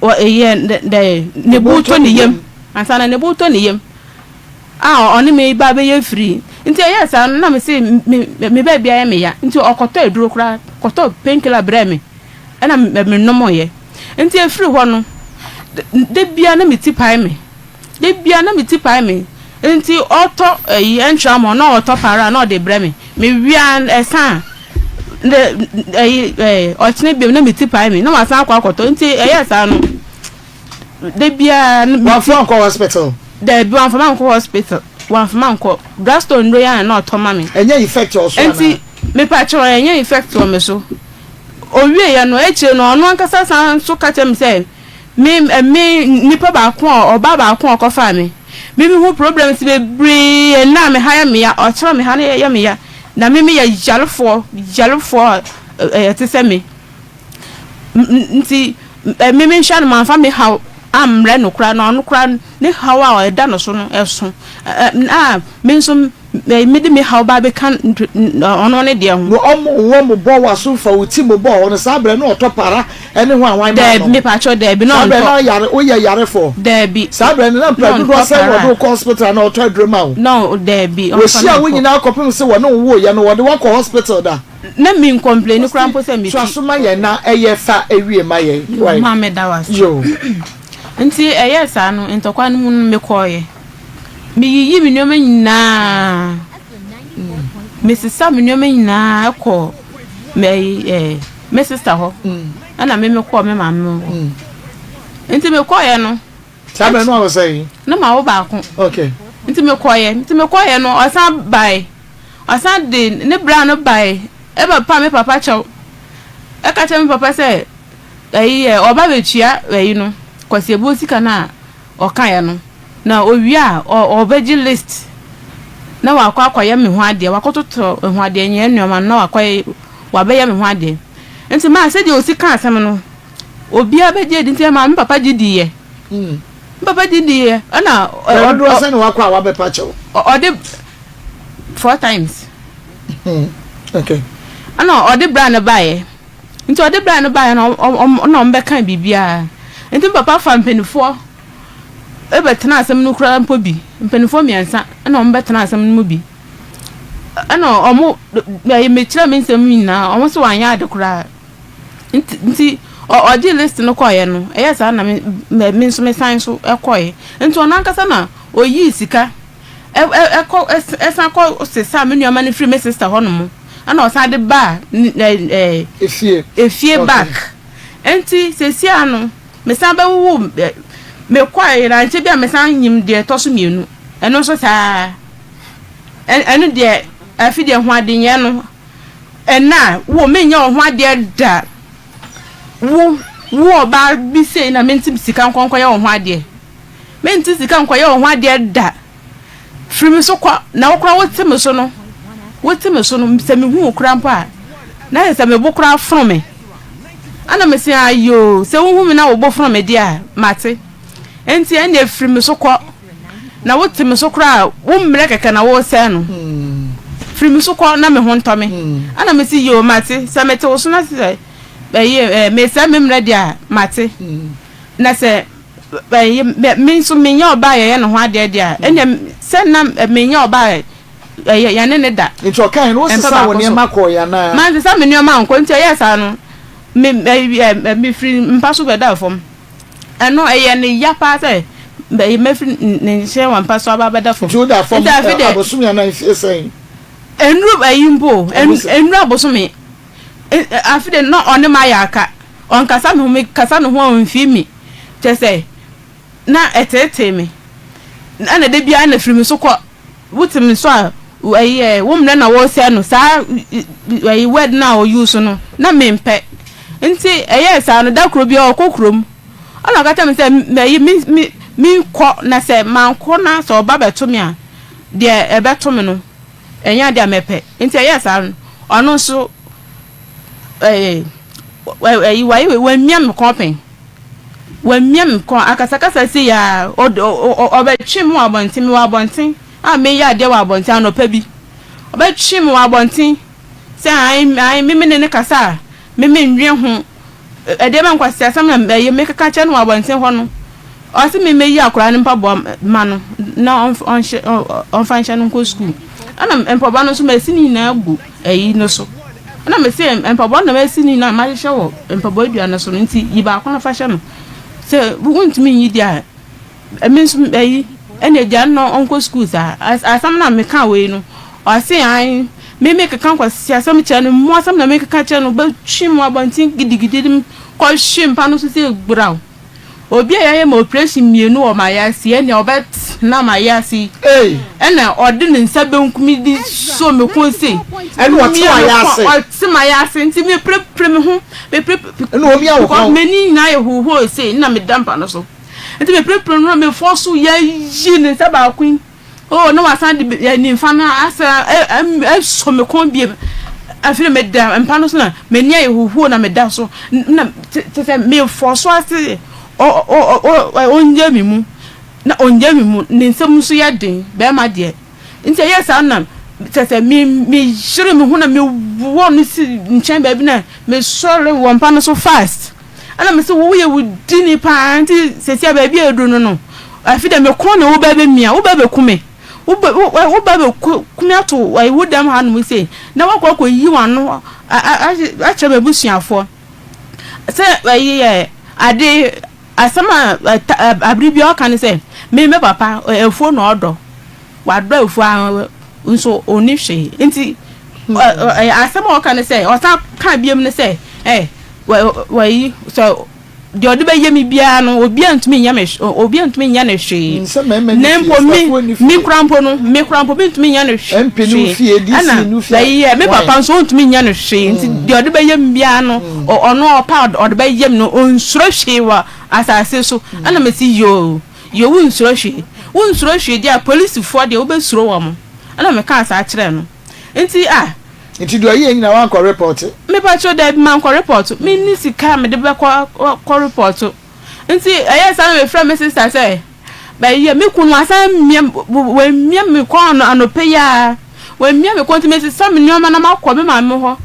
o de ne buto ni yem ansana ne buto ni yem oni me ba be ye free nti yes na me say me ba bia ya me ya nti okoto eduro kra koto painkiller breme na me nomo ye nti e free ho no de bia na me ti pai me nti auto entra mo na auto para na de breme me wia esan de ochine bi na me ti pai me na wasan akoto nti yes no de bia wa from hospital de bi wan from hospital wan from Glaston ndo ya na auto ma me enye effect also nti me pa cho enye effect o me so owie ya no eche no ono ankasa san so ka tem say me nipa ba ko oba ba ko okofa me me hu problems be bre na me haya me ya o chira me ha na ya me ya na me ya jalfo te se me nti me shan man fa me how am re no kra no kra ne how a da no so no eso me so me de me how ba be kan ono ne de ho wo mo bo waso fa uti mo bo ono sabre no otopara ene ho anwan ma no me pa cho de bi no sabre no yare o ye yare fo de bi sabre no pra do say wo do hospital na oto drama o no de bi o si a wo nyina akopim se wo no wo ye no wo de wo ko hospital da na me complain kra mpo se me so asoma ye na eye fa ewie ma ye ma me da was yo nti yes anu ntokwa no me koye me yiyi me nyoma nyina me sister me nyoma nyina ko me sister ho ana me ko me ma me nti me koye no sabe no wo say na ma wo ba ko okay nti me koye no osan de ne bra no bai e ba pa me papa chaw e ka che me papa say oba be tua no kwasi ebo sika na okan ya no na owia obeji list na wakwa me ho ade wakototo ho ade nye nneoma na wakwa wabeya me ho ade nti ma se de osika asem no obi abeje di nti ma me papa gidi ye papa gidi ye ana do se no wakwa wabepa chew ode 4 times okay ana ode bra na bae nti ode bra na bae na ombe kan bibia nti papa fa mpenifo ebetena asem no kura mpo bi mpenifo miansa na ombe tena asem no bi ana omo me kira me nsem nyina omo so wanya ade kura nti odi list no koye no eyesa na me nso me san so ekoye nti ona nkasa na oyi sika ko sesa me nuama ne free me sister hono ana osa de ba efie back nti sesia no me san ba wu me kwae na nche bia me san nyim de toso mienu eno so saa eno de afide ho ade nye no ena wo menya ho ade da wo ba bi sei na mentim sika nkonko ye ho ade mentim sika nkonko ye ho ade da frimi so kwa na wo kra wotem so no se me hu kra mpa na se me bo kra from me ana me se ayo se wo hu me na wo bo from me dia mate enti ene frimi so kwa na wotem so kra wo mre keke na wo se no frimi so kwa na me ho ntome ana me se yo mate se me te wo so na se me se me mre dia mate na se me so me nya oba ye no ho ade dia enya se na me nya oba ya ne da it's okay no se sa woni ma ko ya na man se me nyoma nko nti yes anu me free mpaso be da fom eno ye ne ya pa se me free ne she wan paso aba be da fom ju da fom abosum ya na say enru ayimbo enru abosum afide no one ma ya aka on kasa me kasa no ho mfi mi che say na etete me na de bia na free me so ko wutim so a womne na wo se no sa word na o use no na mempe nti sa no da kro bia okokrom ona kata me se mi ko na se manko na so ba beto me a de ebeto me no enya de mepe nti sa no ono so we miam kopen we miam ko akasakasa si ya obetwim wa bontin wa bontin a me ya de wa bontin anopa bi obetwim wa bontin se ai me ne kasa me nwe ho ede man kwasi asam na me kaka che no wa bontin ho no o se me yi akura ne mpa bo ma no na on function no ko school ana empa ba no so ma sini na agu no so ana me se empa bo na ma sini na ma hye wo empa bo adua na so no nti yi ba akona fashion no se wuntumi yi dia eminso ene dia no onko school sa asam na me ka we no o se ai me keka kwasi asam cha no mo asam na me keka cha no ba twim abantin gidigidi ko hwim pa no so se gburaw obi ayaye ma operation mienu o ma ya si ene obet na ma ya si ene odi ne nsa benkumi di so me ko se ene o ti ya si o ti ma ya si nti me pre me ho me pre ene obi awo ko me ni na ye ho se na me dampa no so nti me pre no me force ya yi ne nsa ba kwin oh no wasan di ni mfa na asa so me ko bie afire me da mpa no so na me ni ye ho na me da so na te me force ase onje mi mu na onje mi mu ne nsem so ya den be ma de nti yes anam tese mi shire mi hu na mi won si nchen ba bi na me sorry won pa no so fast ana me se wo ye wudi ni pa nti sesia ba bi edu no afide me ko na wo ba be mia wo ba be kume wo ba be kume ato wai wudam ha no se na wakọ yi wano a chebe busuafo se wai ade asama abribi o kan se me papa efo no odo wado efo nso oni hwe nti asama o kan se o sa ka biem ne se wai so de odi be yemi bia no obi antumi nya me obi antumi nya na hwe nempo mi krampo no mi krampo bi antumi nya na hwe empenu fie di si nu fie me papa nso antumi nya na hwe nti de odi be yemi bia no ono opa odi be yem no onsuro hwe wa asase so ana me si yo wunsuro hwe dia police fo de obesuro wa mo ana me ka asa kire no nti nti do ayi nyina wan ko report me pa cho da man ko report me ni sika me de be ko report nti sa na me friend me sister say ba ye me kunu asan we me ko anope ya we me ko nti me sister me nyoma na makọ me ma me ho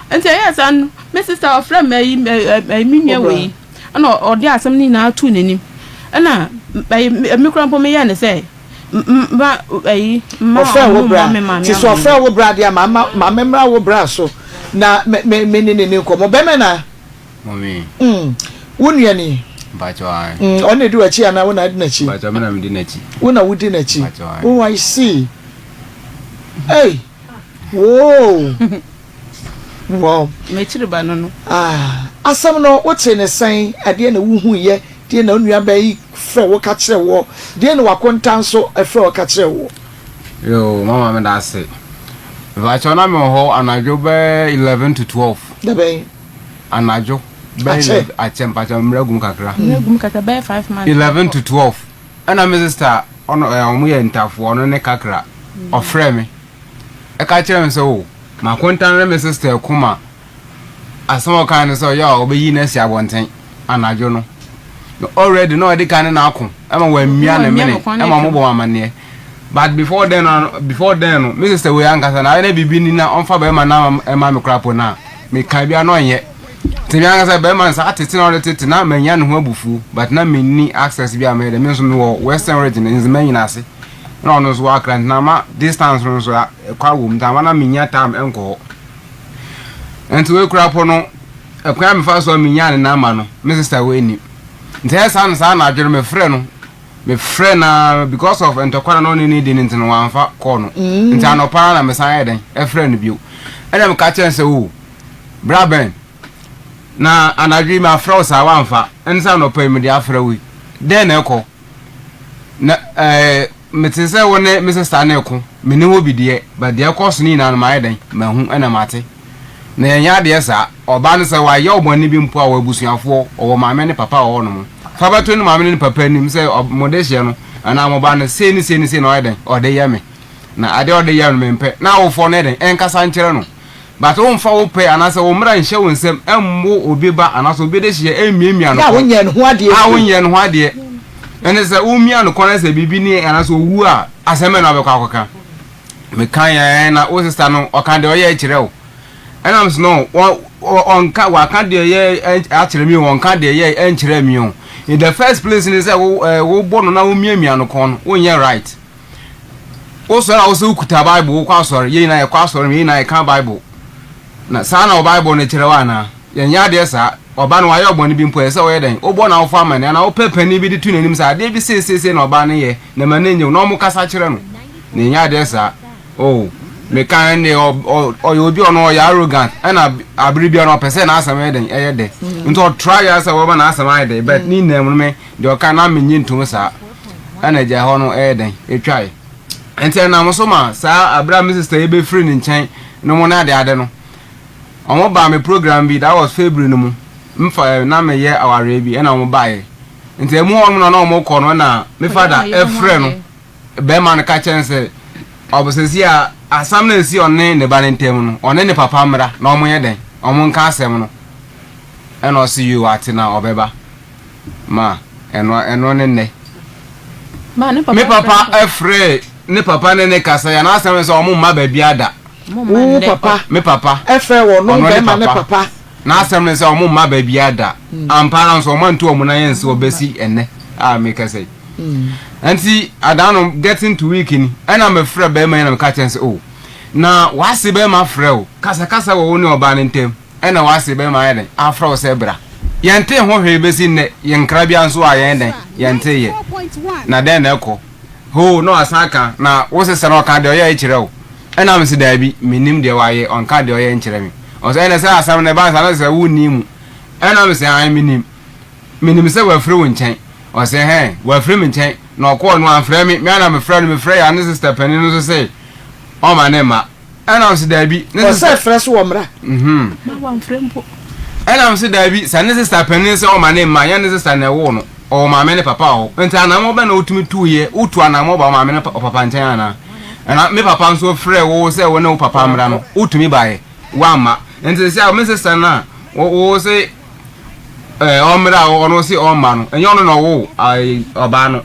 nti sa me sister friend me me nwa we ana odi asem ni na atu nanim ana me kura mpo me ya ne say ma ofra wo bra ti so ofra wo bra dia ma memra wo bra so na me ni ko mo be me na mami wonu ani ba jo ai on do achi ana wona di na chi ba jo me na me di na chi wona wudi na chi oh I see hey whoa wow me chiri ba no asam no wote ne san ade na wuhu ye de na onua ba yi fe wo ka kire wo de na wakontan so efe wo ka kire wo yo mama me da se va chona me ho anajo be 11 to 12 da be anajo be a chempa mragum kakra be 5 months 11 to 12 ana me sister ono omo ye ntafo ono ne kakra ofre me e ka kire me so ma kontan re me sister kuma asamo kan so ya obeyi na si abonten anajo no already no dey kan na akon ama wa mmia na mene ama mo bo amane but before then my sister we ankasa na bibi ni na onfa be ma na ma me krapo na me kan bia no nye Tinyanga say be man sa atete na tete na manya ne ho abufu but na menni access bi amede me so me wo western region in the na ase na ono so akra na ma distance no so kwa wom ta na menya time enko enti we kura po no ekwa me fa so menya ne na ma no me sister we ni nti sa na adwere me frɛ no me frɛ na because of entokwara no ni di nti no wanfa call no nti anopa na me san eden e frɛ no bio ena me ka chen se wo braben na anadwi ma frɛ sa wanfa ensa no pa me di afrɛ wi den na ekɔ na mete se wo ne Mrs. Staneko me ne wo bidie ba de ekɔ so ni na no ma eden ma hu ena mate na yenya de sa oba no se wa ye oboni bi mpo a wa busuafo owo maame ne papa wo no mo fa ba to ne maame ne papa nim se modehye no ana mo ba no se ni no eden ode ye me na ade ode ye no me mpe na wo fo no eden enkasa nkyere no but wo mfa wo pe ana se wo mra nhye wo nsem emmo obi ba ana so obi de hye emiemia no ya wo nye no ho ade wo nye no ho ade ene se wo mia no kona se bibi ni ana so wu a aseme na obekwa akoka me kan ya na wo sister no o kan de o ye kire wo and I'm no on can de ye actually me on can de ye enchire me on in the first place in say wo born na wo miamia no kon wo nye right wo so na wo so kuta bible wo kwa sori ye na ye kwa sori me na ye kan bible na sa na bible ne kire wa na ye nya de sa oba no aye obon bi mpo ye se wo ye den wo born na wo fa mane na wo pepani bi de tu nanim sa de bi se na oba ne ye na mane nyu na mo kasa kire no ne nya de sa oh me kan ne obi ono ya arrogant na abribia no person na asem eden eyede nto try as we ba na asem eden but ni nam me de o kan na menyi ntum sa na ja ho no eden etwai ente na mo so ma sa abra me sister ebe free ni nchen no mo na ade no omo ba me program bi that was February no mu mfa na me ye aware bi na mo ba ye ente mu ho no na mo ko no na me father e free no be man ka chense obosesi a asam na esi onne ne ba ntem no onne ne papa mra na omo ye den omo nka asem no e no see you ati na obeba ma eno ne ma ne papa me papa efre ne papa ne kasa ya na asem so omo ma ba biada wo papa me papa efre wo no be ma ne papa na asem ne so omo ma ba biada ampara so omo ntu omo na yense obesi enne a me kasa anti adano getting to week ni ana me frɛ be ma na ka chense oh na wase be ma frɛ o kasa wo ne oba ne ntem ana wase be ma yeden afrɛ o se bra yente ho hwe besi ne yenkra bia nso a yenden yente ye na den na ekɔ ho no asaka na wo se na ka de oya ekire o ana me se da bi minim de waye on ka de oya nkire mi o se na se asam ne ba sa na se wo nimu ana me se an minim se wa frɛ wo nchen o se he wa frɛ mi nchen na ọkọ no anfrɛ me ana me frɛ no me frɛ ya ne sister pani no so say o ma ne ma ana o se da bi ne sister frɛ so wo mra ma wa anfrɛ mpo ana o se da bi sa ne sister pani so o ma ne ma ya ne sister na wo no o ma me ne papa o nti ana mo ba na otumi tuye utu ana mo ba ma me ne papa nchen ana me papa nso frɛ wo se wo ne wo papa mra no utumi bae wa ma nti se a me sister na wo se o mra o no se o ma no enyo no no wo ai oba no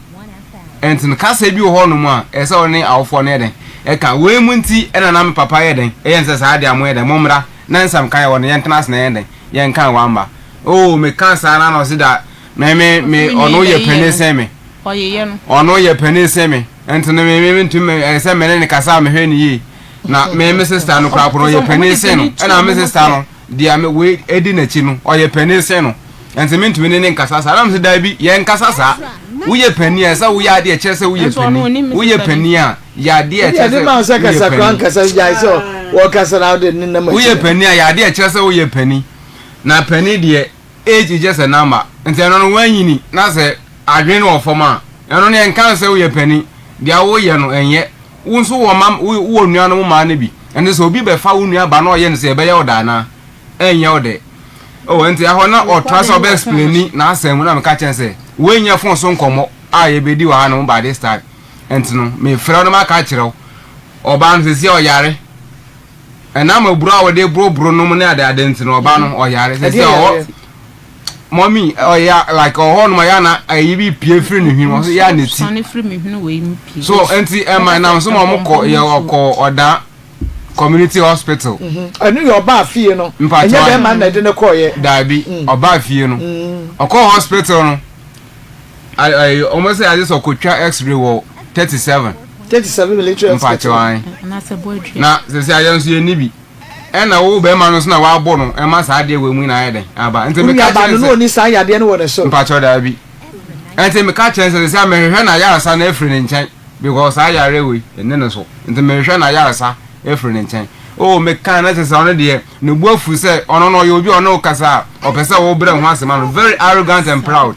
entin kasa bi ho no mu a ese one awofo ne den e ka we mu nti ena na me papa ye den e yense sa ade amo ye den momra na nsam kan ye won ye ntena sna ye den ye nkan wamba oh me kan sa na no se da me ono ye pene se me oyeye no ono ye pene se me entin me ntu me se me ne kasa me hwe ni yi na me sister no kra pro ye pene se no ena me sister no dia me we edi na chi no oye pene se no entin me ntu ne nkasa sa na me se da bi ye nkasa sa uye pani esa uye ade echese uye pani uye pani a ya ade echese ya ma se kasa kran kasa ya so wo kasa na de ni na ma uye pani a ya ade echese uye pani na pani de age just a number nti no wanyini na se adwen no foma eno ne nkan se uye pani dia wo ye no enye wonso wo mam wo nua no ma na bi ene se obi be fa wo nua ba na oye ne se be ye oda na enye ode o enti aho na o trust obe explain na asem na me ka chense we nya fon so nkomo a ye bedi wa no ba this time entino me frɛ no maka kyerɛw oba no sesi oyare ena ma buru a wode buru no mu na ade entino oba no oyare sesi o mommy oya like o no ya na ayi bi pie free no hwim so ya na ti free me hwim we mi pie so enti ma na so mo ko ye okọ oda community hospital. Anu your ba fie no. Enye be man na de ne koye. Dabi oba fie no. Oko hospital no. I almost say I just okotwa x-ray wo 37 military hospital. Na se boy dre. Na se ayan so ye ni bi. E na wo be man no so na wa bo no e ma sa ade we mu na ye den. Aba enti me ka chere no ni sa ya de no wo ne so. Mpacho dabi. Enti me ka chere se me hwehwe na yarasa na efri ne nchen because ayare we ene no so. Enti me hwehwe na yarasa efri ne nchen. Oh me kan na se ono de no bu afu se ono no ye obi ono kasa opese wo bre ho asema no very arrogant and proud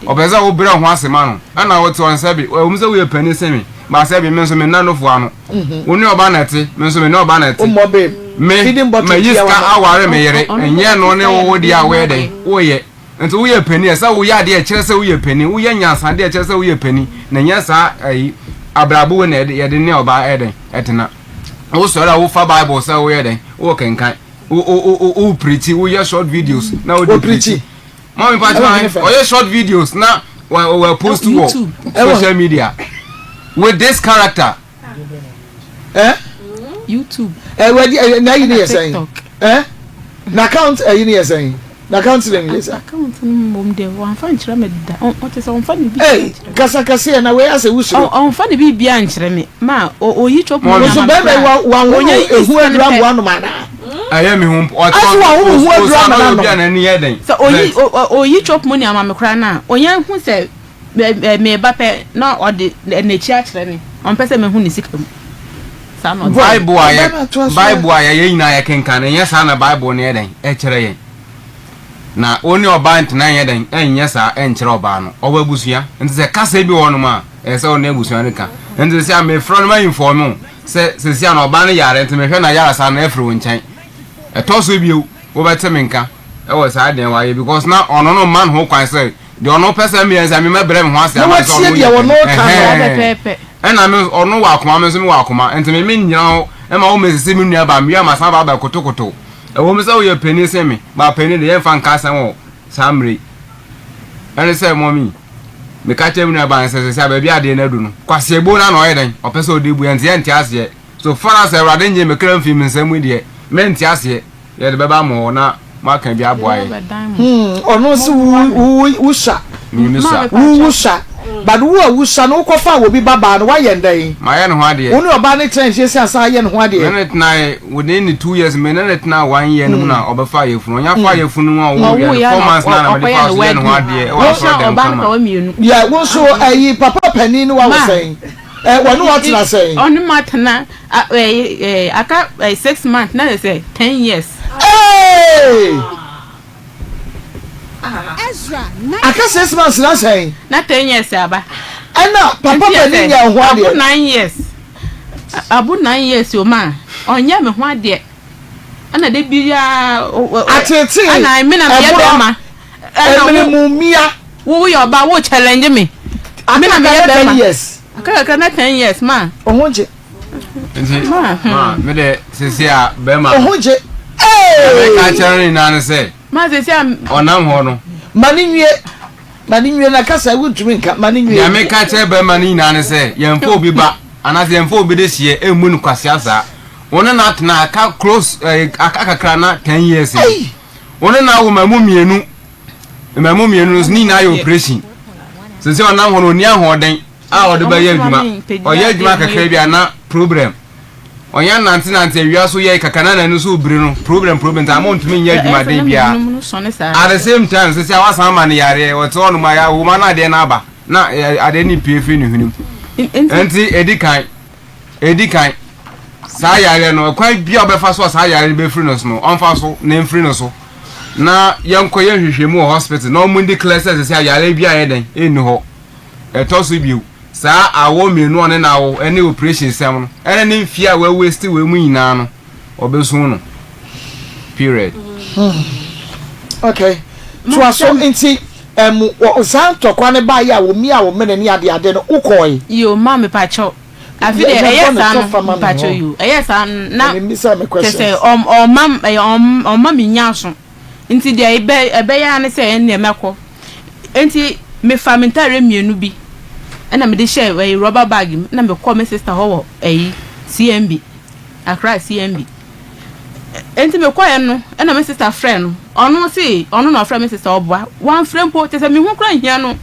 opese wo bre ho asema no ana wo to onse bi o mu se we pani se mi ba se bi me so me na no fo ano oni oba na te me so me na oba na te me yiska aware me yere enye no ne wo di awe den wo ye nti wo ye pani esa wo ya de e kire se wo ye pani wo ye nyansa de e kire se wo ye pani na nyasa ai abrabo na ye de ne oba eden etena wo so ra wo fa bible say wo ye den wo kenkan o preach wo ye short videos na wo preach mommy patch o ye short videos na we post to social media with this character YouTube we na you say na account you need say na account them yes account mom de wan fa nchira me da o te say on fa ni bi kasa na we ase wusuro on fa ni bi bia nchira me ma o yi chop mo so be wan wo ehu adura mo anu ma na aye me hu o hu adura ma na bia na ni ye den so o yi chop money ama me kra na onye hu se me ba pe na o de na chi a kire ni on pese me hu ni sika mu sa no Bible aye ye nyina ye kenkan na ye sa na Bible ne ye den e kire ye na oni oba ntena ye den enye sa enkire oba no oba busuya nti se kasa bi wono ma e se ona busuya ne ka nti se am front ma inform se sia na oba ne yare nti me hwe na yara sa na efro nchen e to so bi wo bete me nka e wo sa den wa ye because na ono no man ho kwan se de ono pese me yansa me mabre me ho ase ama so no pepe e na me ono wa akoma me so me wa akoma nti me nyina e ma wo mesisi me nua ba me ya ma sa ba kotokoto e wo me say wo ye peni se me ba peni de ye fa nka san wo samre ene say mommy me ka che me nua ba se ba bia de na du no kwase ebo na no ye den opese odi bu ente ente ase so far as Ewrade nje me kram fi me nsam de me ente ase ye de beba mo na ma kan bi aboaye ono so wusha mi sa wusha but wo wusha no ko fa wo bi baba no wa ye ndan ma ye no ho ade woni oba ne trench ese asa ye no ho ade me net na within the 2 years me net na 1 year no na oba ye funu nya fa ye funu wa wo ye 4 months na me fa so ye no ho ade wo so oba ka wa mienu ya wo so ayi papa pani no wa wo sen wonu what na say onu matana aka 6 months na say 10 years Ezra, aka 6 months na say na 10 years aba ana papa pani nya ho ade 9 years abu 9 years o ma onye me ho ade ana de biya atete ana me na me be ma ana mu mia wo yo ba wo challenge me me na me be ma yes aka na 10 years ma ohunje ma me de sesia be ma ohunje me ka chere na na say ma sesia onam ho no mani nwie na kasa wutumi nka mani nwie ya me ka chere be ma ni na na say yemfo obi ba anase yemfo obi de hie emu nu kwase asa wona na atna aka close aka kakra na 10 years wona na wo mamu mienu ni na yo operation sese onam ho no ni ahoden a ode ba ye adwuma oye adwuma kakra bia na problem onya nante awia so ye kakana na no so obire no problem ta amount me nya adwuma de bia at the same time sese awasan ma ne yare wote onu ma ya wo ma na de na aba na ade ni piefi ni hunim enti edikan sa yare no kwa bia obefa so sa yare be free no so no onfa so na free no so na yanko ye hwehwemu hospital na omundi classes sese yare bia ye den enu ho eto so biu sa awo mienu one na awo ene operation sem no ene ne mfia we waste we mu nyina no obesun no period okay so so enti san tokwa ne ba ya wo mi a wo mene ni ade no ukoi yo ma me pacho afi de eyesan pacho you eyesan na kese mam mi nyaso enti de ebe ya ne se ene meko enti me famintare mienu bi ana me de share rubber bag na me call my sister ho CMB Accra CMB enti me kwa no na my sister friend ono si ono na friend my sister oboa one friend po te se me hu kra hia no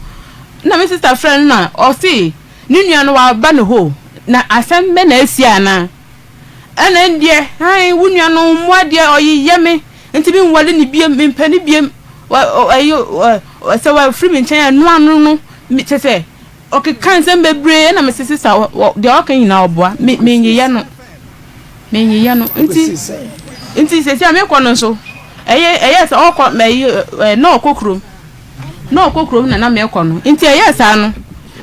na my sister friend na o si ni nua no wa ba no ho na asem be na asia na ana ndie hai wu nua no mo ade oyiye me enti bi nwale ni biem me mpani biem ayo se wa free me nchen anu anu no te se okay kan sem bebre na my sister de o kan na oboa me nyiye no nti se se me kono so eye se okọ me na okokrom na me kono nti eye sa no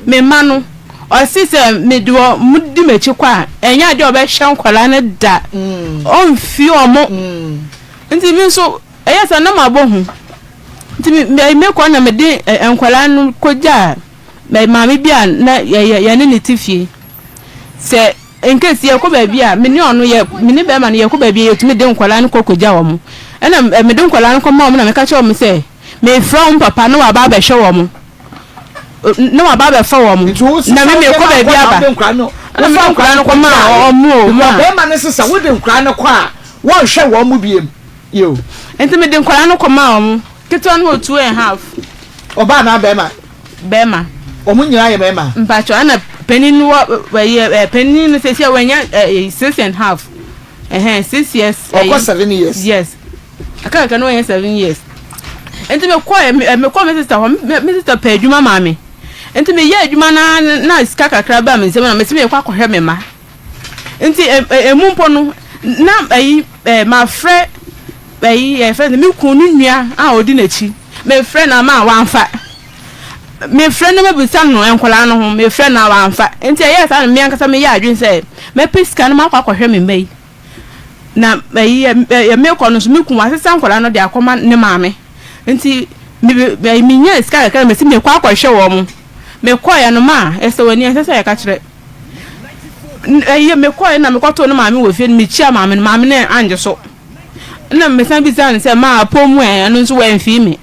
me ma no o si se me do mudi mechi kwa enya de obe hye nkwala ne da o mfi omo nti mi so eye sa na mabo hu nti me kono na me de nkwala no koja me ma me bia na ye ne tifie se enke si ekọ ba bia me ne onu ye me ne be ma ne ekọ ba bia yetumi de nkwala no kokoja wo mo ena me de nkwala no koma wo na me ka che wo me se me from papa no wa ba be hwe wo mo no wa ba be fa wo mo na me ekọ ba bia ba na fa nkwala no koma o mo be ma ne sesa wo de nkwala no kwa wo hwe wo mo biem yo enti me de nkwala no koma wo mo keto no 2.5 oba na be ma omo nyira ye be ma mpacho ana penin penin se se wanya 6.5 6 years or 7 years yes aka no 7 years enti me ko me sister pa adwuma maame enti me ye adwuma na sika kakra ba me nsem na me se me kwa kohwe me ma enti emumpo no na ma frɛ friend me kunu nua a odi na chi me frɛ na ma wanfa me friend me bisa no enkola no ho me friend na wanfa enti yes an me ankasa me ya adwin say me piska no makwa kwahwe me mai na me ko no so me kun asesa enkola no de akoma ne maame enti me nya iska ka me si me kwa kwahwe wo mo me ko ya no ma ese wani asesa ya ka kire me ko na me ko to no maame wo fie me chia maame ne anje so na me san bisa say ma pomu anu nso wa mfi me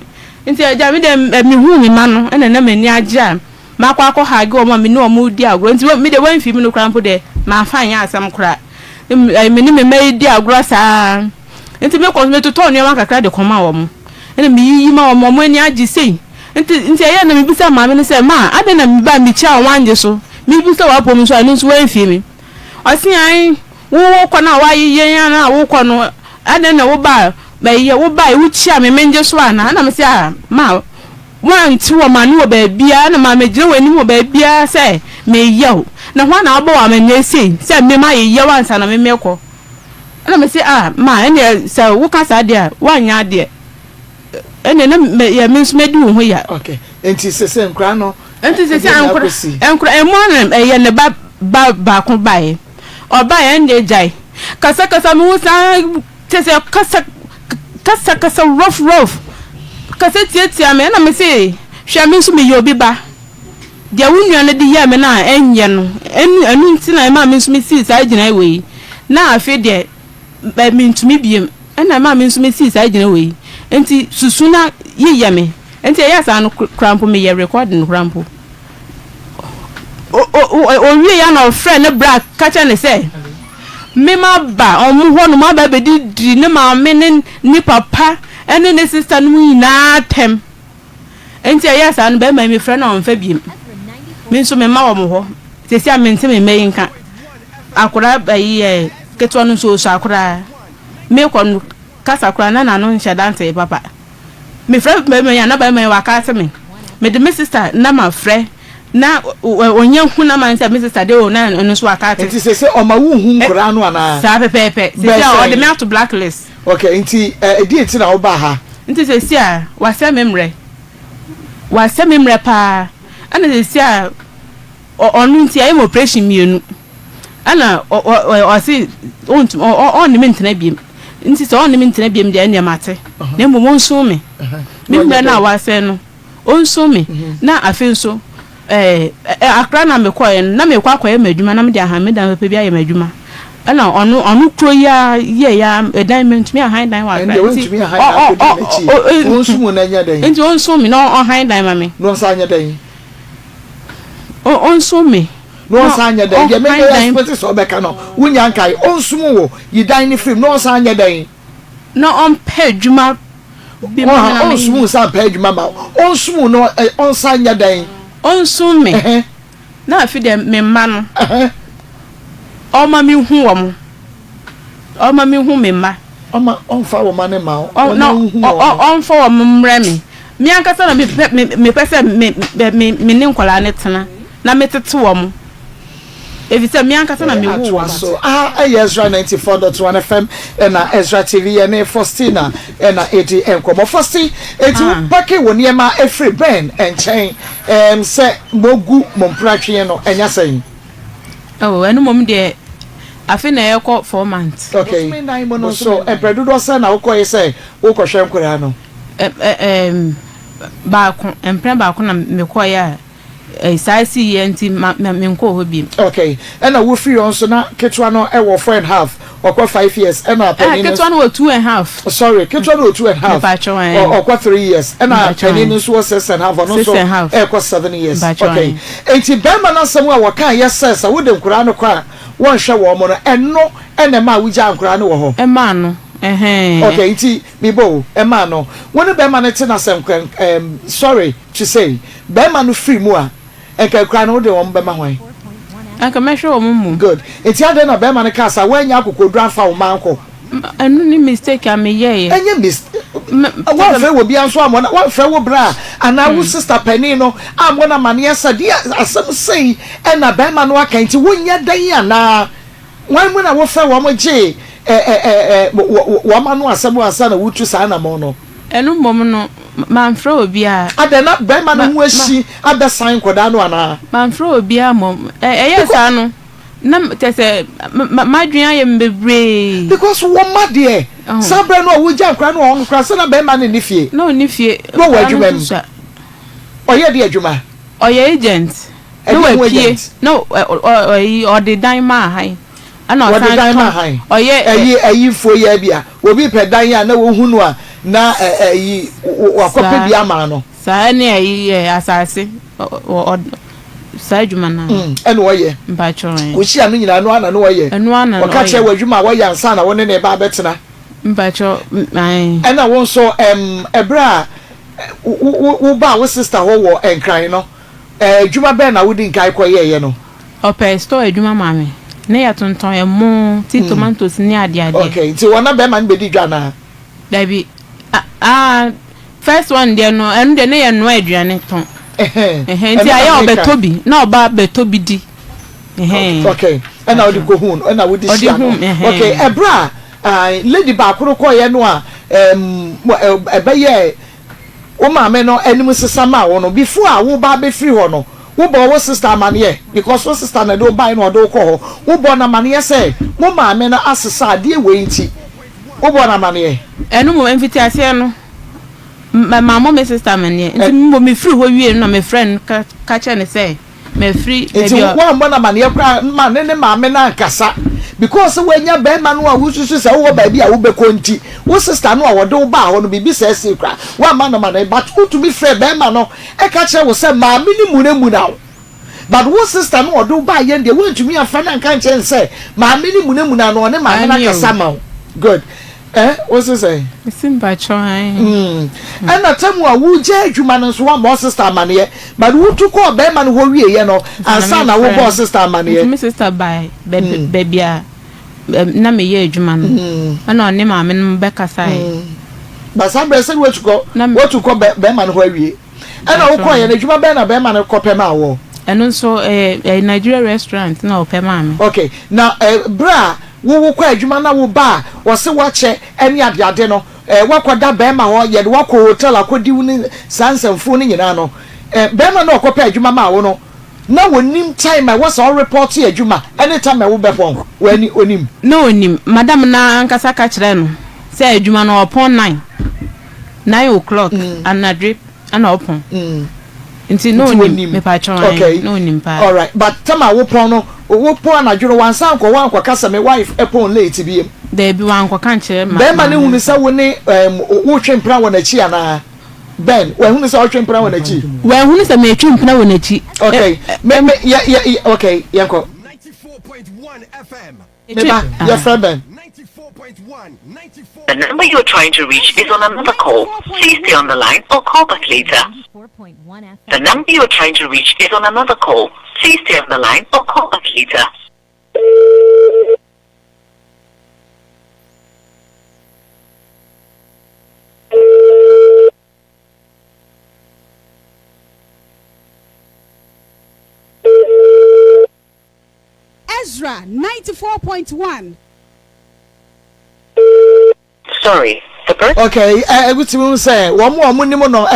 nti aja me de me hu mi ma no ena na mani aja ma kwa akọ ha ge o ma me no mu di agro nti me de wan fi mi no krampo de ma fa anya asam kra me ni me mai di agro sa nti me ko me to to ne ma kakra de koma wo mo ena me yi ma wo mo ani agi sei nti aye na me bisa ma me no se ma ade na me ba me chia wanje so me bisa wa pom so anu so wan fi mi osi an wo ko na wa yi yen na wo ko no ade na wo ba ye wo bai wo chia me menje so ana na me se ma wanti wo ma no ba bia na ma me gire wani wo ba bia se me yew na ho na obo wa me nyesi se me ma ye yew ansa na me meko na me se ma ene se wo ka sa de wanya de ene na me ye me nsme di wo ho ya okay enti se nkra no enti se enkra emo na ye ne ba ko bai oba ye nde jai kasa me wo sa se kasa rough kasa tietia me na me se hwa me nso me ye obi ba de wunua na de ye me na enye no enu nti na ma me nso me si sa gina we na afi de ba me ntumi biem na ma me nso me si sa gina we enti susu na ye me enti ya sa no crampo me ye record no crampo o wie ya na friend bra kacha ne se me ma ba omu ho no ma ba be di ne ma me ni papa ene ne sister no na tem enti ya sa no be ma me friend on fa biem me so me ma omu ho se sia me ntem me yinka akura ba yi keto no so akura me ko no kasa akura na no nhyɛ dante papa me friend me ya na ba me wa ka se me de me sister na ma friend na onye hu na man say me sister de o na no so akate nti se o ma wu hu nkora no ana sa pepepe se o de me out to blacklist okay nti edi enti na wo ba ha nti se sia wa se memre pa ana se sia onu nti ayi operation mienu ana o si on ni mentena biem nti se on ni mentena biem de anya mate na mo nso me me na wa se no onso me na afenso akra na me koye na me kwa koye madwuma na me de aha me dan pe bia ye madwuma na onu kro ya ye ya diamond me ahan dan wa akra onsu mu na nya dan nti onsu me no ahan dan ma me no sa nya dan onsu me no sanya dan ye me expect so be ka no wunya nkai onsum wo yi dan ni film no sanya dan no on pay dwuma bi ma onsum sa pay dwuma ma onsum no on sanya dan onsum me na afi de me ma no oma mi hu wo mo oma mi hu me ma oma on fa wo ma ne ma on fa wo mre mi ankasa na me pese me ne nkola ne tena na metete wo mo evisa mi ankasa na me wo so Ezra 94.1 FM na Ezra TV na Faustina na edi enkomo Fausti eti pake wo niema efri ben enchen se mogu mompratwe no enya sen enu mom de afi na yeko 4 months okay so empredudo se na ukoye se ukohwe nkora no baako empre baako na mekoya saisi yenti me nko ho bi okay na wo free on so na ketwa no e wo 4.5 okwa 5 years na penny ketwa no 2.5 sorry ketwa no 2.5 okwa 3 years na penny no so 6.5 no so e kwa 7 years okay enti bema na samu a waka yes wo de nkura no kwa won hwe wo mo no eno ene ma wo ja nkura no wo ho ma no okay iti bibo ema no woni be ma ne te na sem sorry to say be ma no free mu a enka kra no de won be ma hwan aka me hwe wo mu good iti ade na be ma ne kasa wanya akokodran fa wo manko enu ni mistake am ye enye mistake wa fe wo bia so amona wa fe wo bra ana wo sister penny no amona mane yesa dia asem sei na be ma no aka nti wonya dan ana wan mu na wo fe wo mo je wamanu asabu asana wutu sana mono enu mom no manfra obi a adena be ma no hwashi abesan koda no ana manfra obi a mom yes no na tese madwan ye mbebre because wo ma de sabre no wo ja nkra no on kra se na be ma ne nifie no nifie no wadwuma oye de adwuma oye agent no we no o de dan ma hai ana o de dan ma hai oye ayi fo ya bia obi pe dan ya na wo hunu a na ayi wakope bia ma no sa ne ayi asase sajuma na eno oye mbachon wo hia no nyina no ana no oye waka che wadwuma wo ya nsa na wo ne ne ba betena mbacho ai ena won so ebra wo ba wo sister ho wo enkran no dwuma be na wo di nkai koye no ope store dwuma mame ne ya tonton e mo ti tomatoes ni ade okay ti wona be man be di dwa na dabi first one there no enu de ne ye no aduane ton nti aye obetobi na oba betobi di okay ena odi ko hun ena wo di sia okay ebra lady ba koro ko ye no a ebeye o ma me no enimu sesa ma wo no before a wo ba be free ho no wo bo wo sister mane because wo sister na do buy no do ko ho wo bo na mane say wo ma me na asesa de we nti wo bo na mane enu mo invitation no my mama my sister mane nti mo me free ho wie no my friend ka che ne say me free baby wo mo na mane kra ma ne ma me na nkasa because when nya be ma no a wo susu se wo baby a wo be konti wo sister no a wo do ba ho no bibi se se kra wa ma no ma na but who to be free be ma no e ka che wo se ma mi ni mu na but wo sister no do ba ye de wo ntumi afa na kan che se ma mi ni mu na no ne ma na kasa ma good what's it say simba choi ana tamu a wo je adwuma no so wa mo sister mane but wo tu ko be ma no ho wie ye no ansa na wo bo sister mane my sister by baby a na me ye adwuma no ana one ma me no be kasai ba sabre se wo tu ko be ma no ho wie ana wo ko ye na adwuma be na be ma no ko pe ma wo eno so Nigeria restaurant na o pe ma me okay na bra wo kwa adwuma na wo ba wo se wo che eni ade no wakoda be ma ho ye de wako hotel akodi wu sansamfo ni nyina no be ma na okopa adwuma ma wo no na wonim time was all report to adwuma anytime wo be pon wani onim no onim madam na ankasa ka kire no se adwuma no upon 9 o'clock and drip and upon nti no onim me pa chon no onim pa all right but tama wo pon no wo pon na dwuro wan san ko wan kwa kasa me wife epon late biem there be wan kwa kan kire ma be ma ne hunu se wo ne wo twempra wo na chi ana Ben, when who is our train plan with a Well, who is a matron plan with a chi? Okay, okay, Yanko. 94.1 FM. Your friend Ben. 94.1, 94. The number you are trying to reach is on another call. Please stay on the line or call back later. The number you are trying to reach is on another call. Please stay on the line or call back later. Ezra 94.1. Sorry, the person. Okay, I will say one more minimum no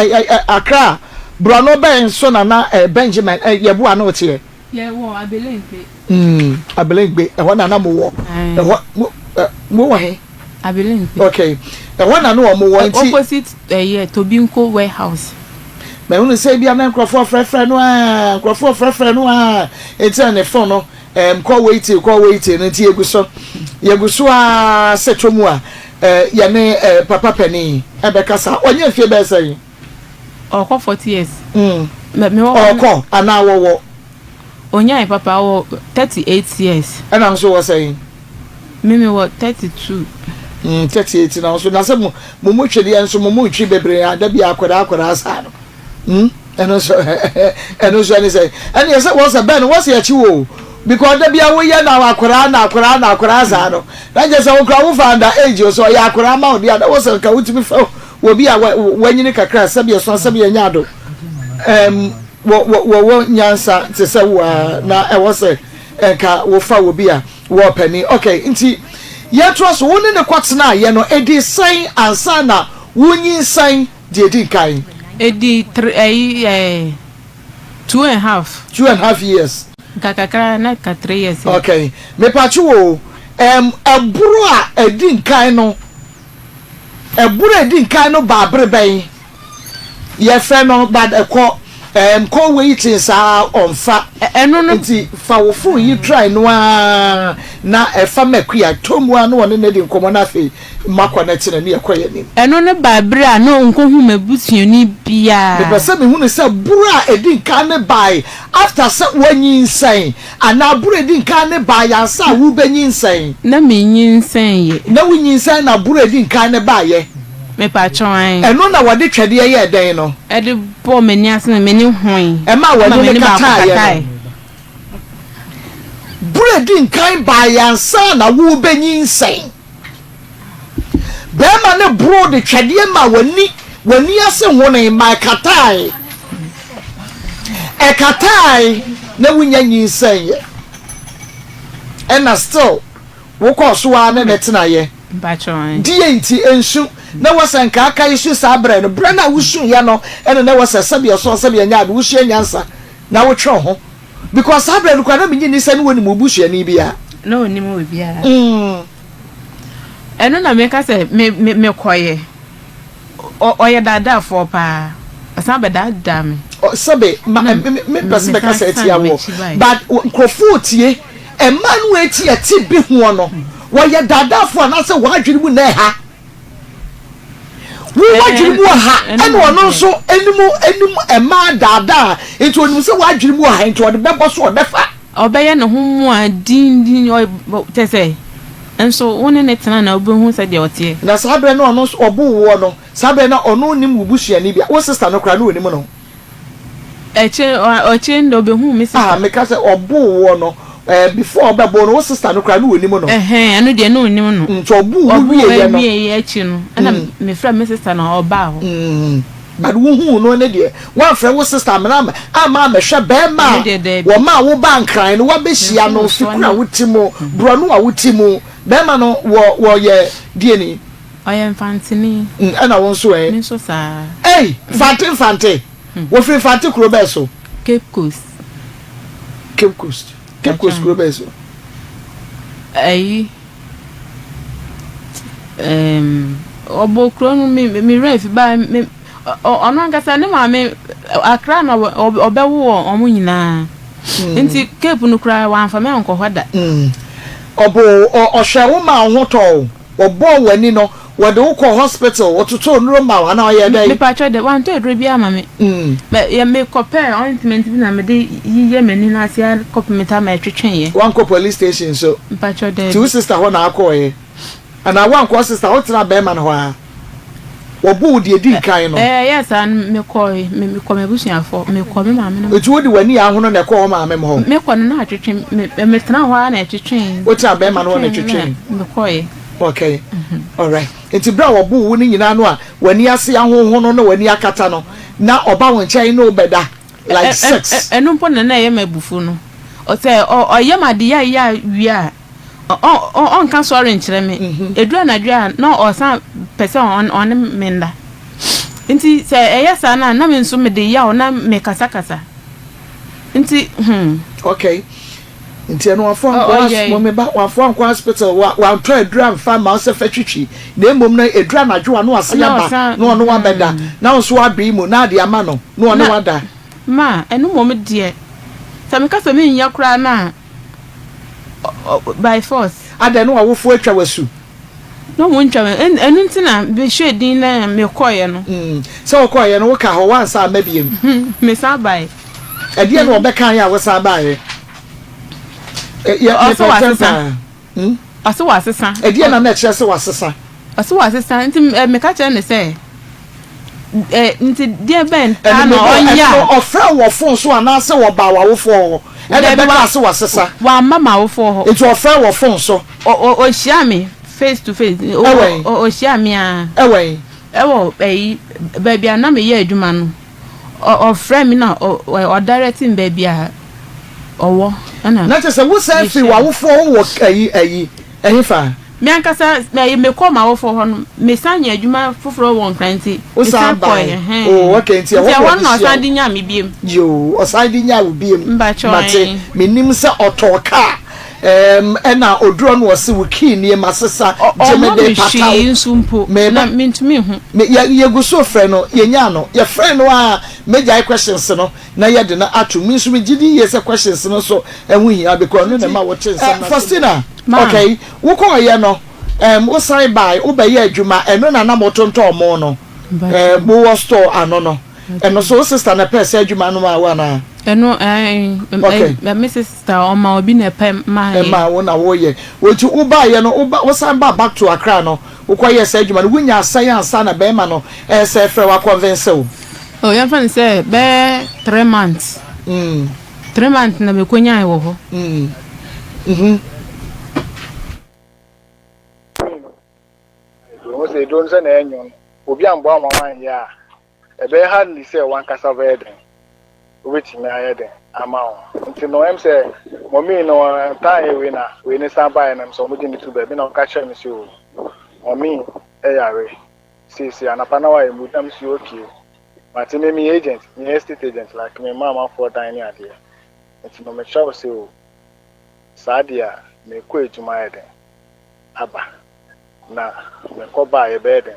Accra. Brano Ben son na Benjamin yebu ano tie. Yeah, well, I believe it. I believe be one na mo wo. Mo wo he. I believe it. Okay. One na no mo wo nti opposite Tobinco warehouse. Me unu say bia na nkrofo frefre no a nkrofo frefre no a enti na phone no call waiting nti yeguso a setwomu a ye ne papa pani ebeka sa onye fie be say Oko 40 years. Me wo oko ana wo onya papa wo 38 years. ana so wo say Me wo 32. 38 na so na se mo twede enso mo twi bebre ada bia akwara asa no eno so ani say ani say wo say ben wo say achi wo because da bia wo ye na akwara asa no na je say wo kra wo fa under age so ya akwara ma wo dia da wo say ka wutimi fa wo bia wanyini kakra sabe so sabe nya do wo nyansa te say wo na e wo say ka wo fa wo bia wo pani okay nti ye trust wo ne kwatena ye no edi san ansa na wonyi san de edi kan Edi 2.5 years kakakra na ka 3 years. Okay me pachu wo eburu a edi kan no eburu edi kan no ba breben ye fe no bad ekọ call waiting sa onfa eno no nti fa wo fu yi try no a na efa makua tomu a no woni na di nkomo na fe makwa na tena ne ekoye nim eno ne ba bra no nkohu mabusuani bia the person me hunu say bura edi kan ne bai after say wanyi nsan ana bura edi kan ne bai ansa wo benyi nsan na menyi nsan ye na wunyi nsan na bura edi kan ne bai ye me pa chwan eno na wode twede ye den no e de bo mani ase na mani hwan e ma wode ne kata ye bura edi kan bai ansa na wo benyi nsan bema ne bro de twede ma wani ase wona ma katai e katai na wunya nyinsan ye ena still wo ko so wa na netena ye ba chwan die nti ensu na wasanka aka isu sabre no bra na wusu ya no ena na wasasabe so sabe nya adu wusu nyansa na wo twe ho because sabre no kwa na menyi ni sane woni mo busu ani bia na oni mo bia eno na me ka se me koye oye dada for pa asabe dada me sabe me pese be ka se tia wo but nkrofo tie emanu eti ati bi ho no wo ye dada for na se wadwiri mu na ha wo wadwiri mu ha ene wono so enimu ema dada enti onim se wadwiri mu ha enti ode bebo so ode fa obeye ne ho mu a din te se enso woni ne tena na obehu se de otie na sabre no ono obu wo no sabre na ono nim ubusua ni bia wo sister no kra no onim no oche ndo obehu me sister me ka se obu wo no before obebo no wo sister no kra no onim no anu de no onim no nto obu wo ye no ye achi no ana me fra me sister na oba ho but wo hu no ne de one fra wo sister me na ama me hwe be ma wo ma wo bankran no wo be hia no fikura wutimo bro no wa wutimo be ma no wo ye die ni oye mfantini ana won so me so sa fante wo free fante kuro be so Cape Coast kuro be so obo kuro no me ref ba me ono angasa ne ma me Accra na obewo omo nyina nti Cape no kura wa amfa me onko hoda obo ohwe wo ma ho to obo wani no What do call hospital or to turn room now? And I me patcho de wan to edro bia ma me but ya me compare ointment na me de yiye mani na sia kopimeta ma twetwen ye one call police station so patcho de two sister ho na call ye and I one call sister what na be man ho a obu de di kan no yes and me call me call me busuafo me call me ma me no etu wodi wani ahono na call ma me ho me call na twetwen me tena ho na twetwen what na be man ho na twetwen me call ye okay all right enti bra obu wo ni nyina no a wani ase ahoho no na wani akata no na oba won chai no beda like sex enu mpo na ye mabufu no o say o ye made ya wi a on kan sorry nkyere me edura na dua na o san pese on menda nti say eye sa na me nso me de ya o na me kasa nti okay nti eno afọ mo me ba wafọ nkwa hospital wa try edura mfa ma se fatwitwi na emom na edura na dwa no ase ya ba no no wa beda na so abi mu na de ama no no no wada ma enu mom de se me kasa me nya kura na by force ada no awofo atwa wasu no mo ntwa enu ntina be shedin na me koye no se wo koye no wo ka ho wan sa mabiem me sa bai ade no obeka ya wo sa bai also wasesa ade na na kire se wasesa also wasesa nti me ka kire ne se nti dia ben ana onya ofra wo fon so ana se wo ba wa wo fo ede be ka se wasesa wa mama wo fo ho nti ofra wo fon so o hia me face to face o hia me a ewo baby ana me ye adwuma no ofra me na o directing baby a owo na te se wo say fi wa wo fo wo ayi fa me ankasa me call ma wo fo ho no me sanya adwuma foforo won kranti o san boy okay nti wo no san di nya me biem yo o san di nya wo biem mate me nim se otoka ena oduro no wose wo key nie masesa jemede pata nsumpo na mentumi hu me ye guso frɛ no ye nya no ye frɛ no a meja questions no na ye de na atu me nso me gidi ye se questions no so ehu hia because no na ma wo chensa na Faustina okay wo ko ye no wo sai by wo be ye adwuma eno na na motonto mo no bo wo store ano no eno so sister na pese adwuma no ma wa na eno my sister on my obi na pe ma wo na wo ye wotu wo ba ye no wo san ba back to Accra no wo kwa ye se adwuma no wunya science na be ma no se frɛ wa convince wo oh ya fan say be 3 months 3 months na me konya e wo ho wo se don se na enyo obi ambo amawan ya ebe hardly say one cassava eden which me ayede amount nti no em say mommy no time we ni samba na so mo di ni tube bi na ka che me si o mommy yare si anapa na wa emu tam si okay but me agent me estate agent like me mama for dining ade nti no me show say o sadia me ko ejuma eden aba na me ko ba ye beden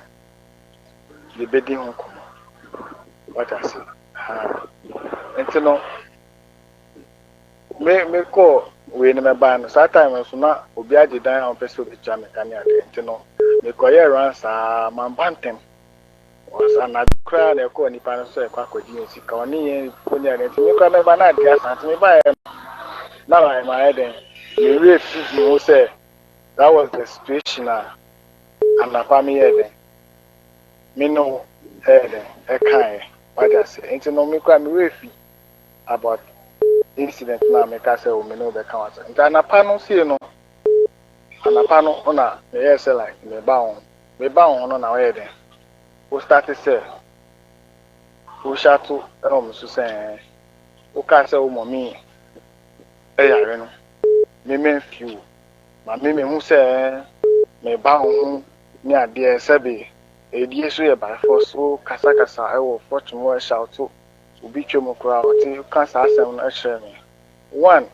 le bedi hon ko what I say nti no me ko we ni me ba no that time so na obi age dan on person obi cha me kan ya de nti no me ko ye ran sa man bantem o na kra na ko ni pa no so e kwa kwaji nsi ka oni ye ko ni ade nti me ko me ba na dia sa nti me ba ye na la ma ye de me re fi mo say that was the situation and na pa me ye de me no e kai what I say nti no me kwa me re fi about incident na me ka say o me no be count nti anapa no see no anapa no ona me yes like me ba on no na we dey o start say o shatu me so say o ka say o mommy yare no me few ma me hu say me ba on ni ade sebe edie so ye by force o kasa e wo fortune wo shout to obi twem kura o ti kasa asem no ehre me one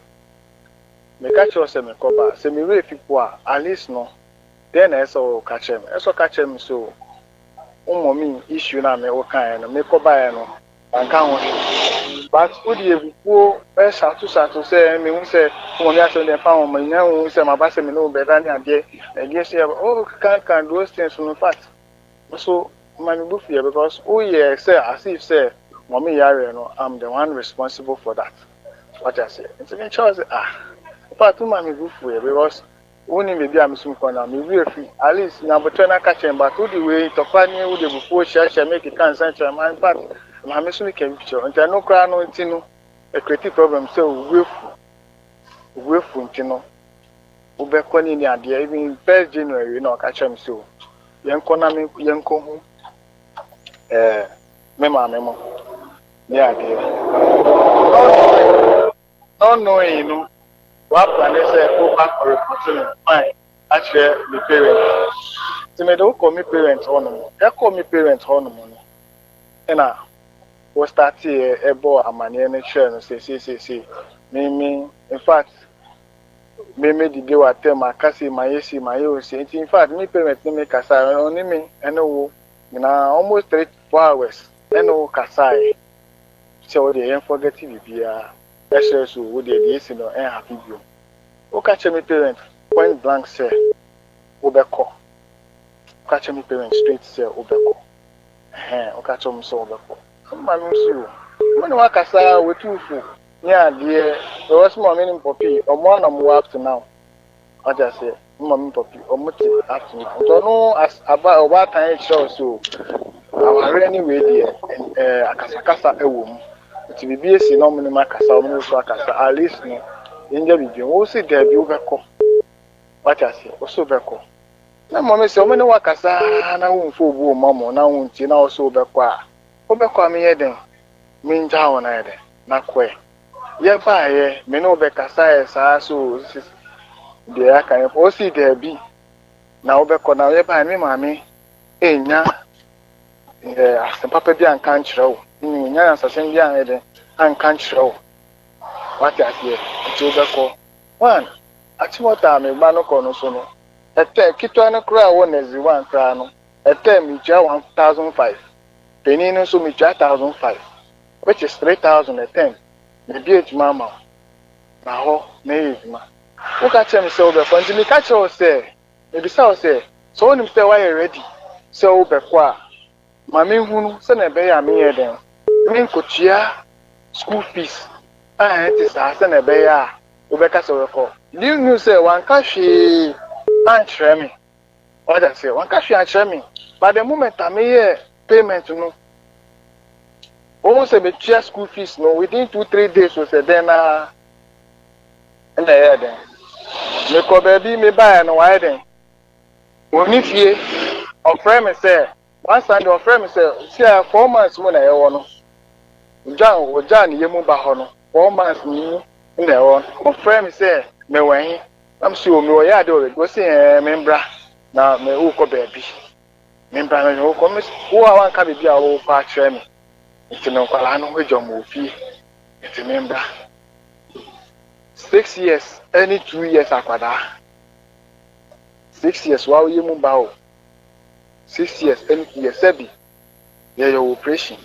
me catch you say me cover say me re fipo at least no then eso catch me so o mommy issue na me wo kan no me cover no anka ho but who the ebuko e shatu say me hu say mo me aso dey fa mo nya hu say ma ba say me no better than ade again say oh can those things in fact so my me fear because who here say as if say mommy yare no I'm the one responsible for that what I say it's a choice but to my me fear because only maybe I'm some corner me we free at least na but na catch him but who the way to find me who the before share make it can center my part my me so we can picture and no cry no ntino a creative problem so we fu ntino we be koni ni ade even 1st January no catch him so yenko na me yenko hu me ma me mo ni ade no you know what plan is go back for reporting fine actually the parents to me don't call me parents on they call me parents on and we start here about amani and share say me in fact me the day what tell my kasi my yesi my yosi in fact me parents me kasa only me and no na almost 3-4 hours and no kasa so they forget to be so would the yes no and happy you o catch me parent point blank say obeko catch me parent straight say obeko o catch me so obeko ma me so when we kasa we too full yeah there was more meaning poppy or more na mo up to now I just say mama poppy or muti up to now don't know as about time show so our anyway there akasa ewo to be BSc no money makasa o so akasa at least no inja bibi o si there bi obeko what I say o so obeko na mama say o me no wakasa na wo mfo obu o mama na wo nti na o so obeko a me yeden me nja wona yeden na kwe ye ba ye me no obekasa e sa so de aka o si there bi na obeko na ye ba me mama enya papa bi an kan chiro nya ansasem bi an ede an kan chiro what I say to obeko one atimota me gba no kono so no ete kitwa no kra wo nezi one kra no ete mi ja 1005 penin no so mi ja 1005 which is 3010 me bi ejuma na ho na ejuma wo ka chem se obeko nti mi ka che say me bi sa say so onim say why ready say obeko a mami hunu se na be ya me yeden me nkotua school fees it is as na be ya obeka se obeko you say one kashi antre me what I say one kashi antre me but the moment I me payment no almost say be school fees no within 2-3 days so say then and then me ko baby me buy no why then oni fie offer me say one Sunday offer me say see 4 months mo na ye wo no ojan ye mu ba ho no 4 months ni na ye wo offer me say me wen am si o me o ya de o go say membra na me u ko baby membra na o ko me wo awan ka be bia wo fa kire me nti no kwala no ho jom ofie nti membra 6 years any 2 years akwada 6 years wa ye mu ba o 6 years any years sebi your operation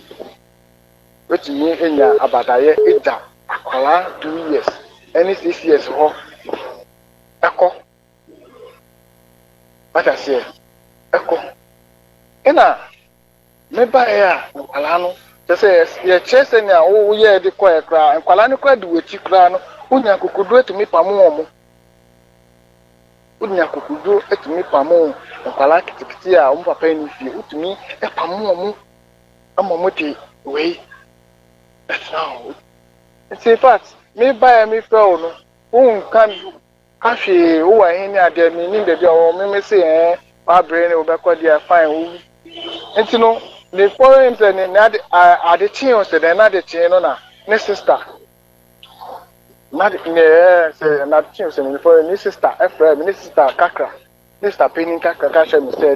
which mean enya abadaye eja akwala 2 years any 6 years ho eko what I say eko ena me ba ya akwala no say ye chese na wo ye de kwa ekra akwala no kwa de wechi kra no unya kokodo etumi pamu omo unya kokodo etumi pamu akwala kitikiti a um papa ni fie utumi pamu omo amamu de we now it's in fact me buy me fell no un kan kahwe wo wa hen ni ade mi ni bebe o me say wa brain wo be kwa dia fine wo enti no the foreign say na ade chin o say na ade chin no na ne sister na say na chin say the foreign sister Ephraim ni sister kakra sister penin kakra ka she me say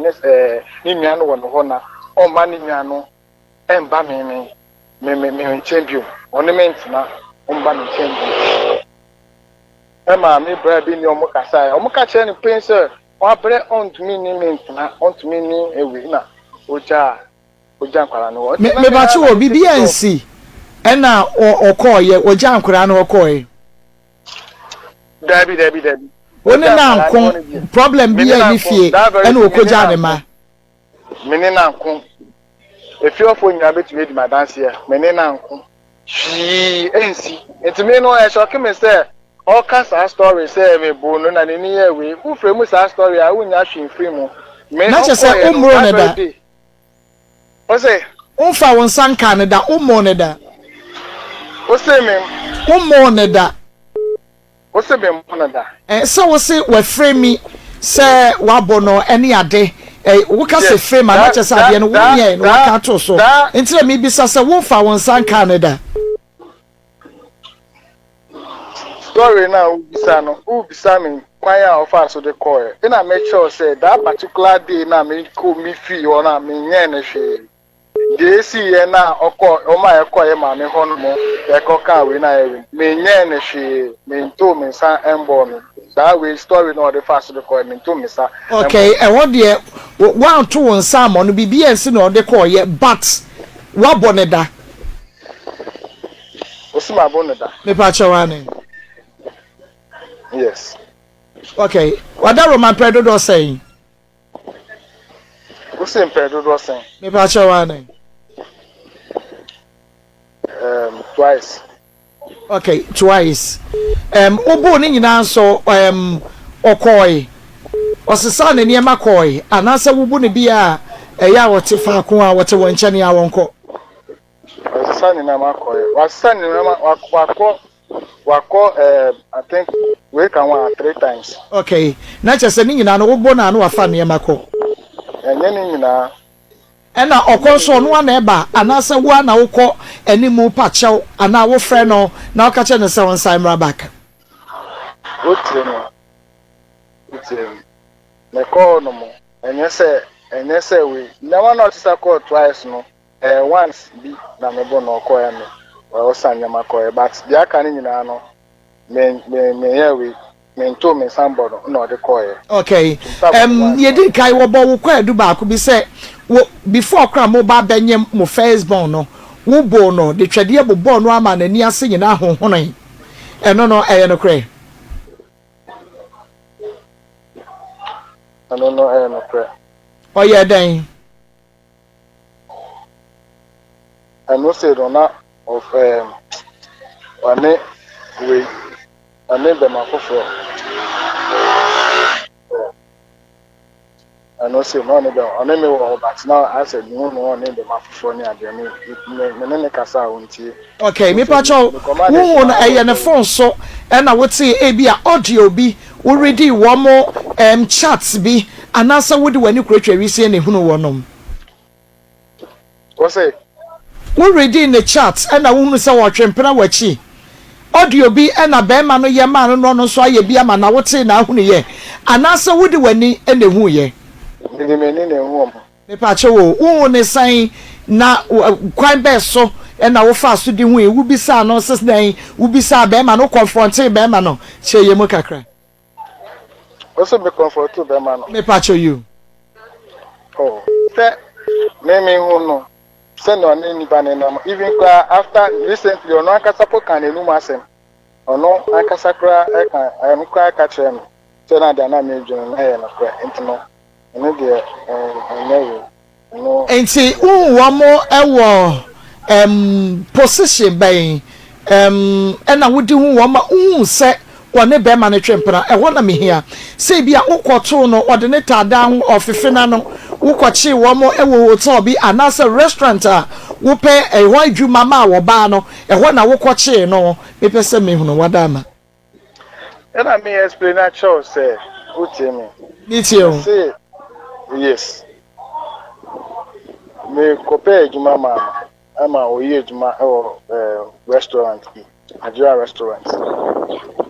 ni nua no wo no ho na o ma ni nua no emba me champion ornament na omba me champion ema me bra bi ni omo kasa omo ka che ni prince wa bre on to me ni mint na on to me ni ewi na oja ojan kwara no me ba che wo BBNC ena okoye ojan kwara no okoye Dabi woni na nko problem bi ya ni fie ena okoja ne ma mene na nko efiofo nya betumi di madanse ya mene na nko shi ensi etimi no e shock me say all kinds story say me bo no na ni ye we fu fremu sa story a unya hwe free mu me na che say umro ne da o say unfa won sanka ne da ummo ne da o say me ummo ne da o say me mo ne da so wo say we frame me say wa bono any ade wo ka se frame na che say ade no wo ye no ka to so ntire me bisa say wo fa won sanka ne da story now ubisa me kwanya offer so the call and I make sure say that particular day na me ko me free or na me nye na hwe dey see na okọ o ma ekọ ye ma me hono mo ekọ ka we na e me nye na hwe me to me san embo me that way story no the fast the call me to me sa okay e wo de one to one sam no BBNC no de call ye but wa boneda osima boneda me pa chawane. Yes. Okay. What that Roman Pedro do saying? Who say Pedro do saying? Me pa chawane. Twice. Okay, twice. Obo ni nyina so okoi. Osesa ne niema koi. Anase wubu ne bia eya wote fa ko a wote wonche ne a wonko. Osesa ne na makoi. Wasesa ne na wako I think we can one 3 times. Okay. Na chese ni nyina no wobo na no wafa ne mako. Enye ni nyina. Ena okonso no na eba anase wo na wokọ animu pa chew ana wo frɛ no na oka che ne se won sai mra back. Otre. Me call no mo. Enye se we. Na one not say call twice no. Once bi na me bo no call ya me. Wa osanya makoy but dia kan nyina no me yewe me to me sambo no de koy. Okay. Yedi kai wo bo wo kwa du ba ko bi se before kra mo ba benyem mo first born no wo bo no de twede e bo no ama na ni ase nyina honhonan eno no no kre no no kre oye den no say do na of ane we ane be makofo I say no ne be ane me wo but now I said no ne be makofo ni ade me ne kasa wontie. Okay, me pa cho wo na ne phone so na wote e bia audio bi wo ready wo mo chats bi anasa wo de wani kuratwa wi se ne hunu wo nom. What say? We read in the chat and I won't say what trempena wachi. Audio be and a bema no ye man no so ye be a man. I would say now who ye. And answer would when ni and the who ye. Me pacho who say na quite best so and I will fast to the way will be sa no says nay will be sa bema no confronting bema no. Che ye mokakra. Also be comfort to bema no. Me pacho you. Oh, that me who no. Send on any banana, even after recently, or no casapo can a numasem, or no, I casacra, I am quite catching. Send out the name, and I no. And see, one more position by and I would do one more set. One be man trempena e wona me hia say bia ukwoto no ordinator down of fina no ukwochi wo mo e wo hotel bi anasa restaurant a wo pe e ho adwuma ma wo ba no e ho na ukwochi no me pese me hunu wadama and I may explain that show say utemi say yes me kope adwuma ma ama oyi adwuma e restaurant Nigeria restaurant.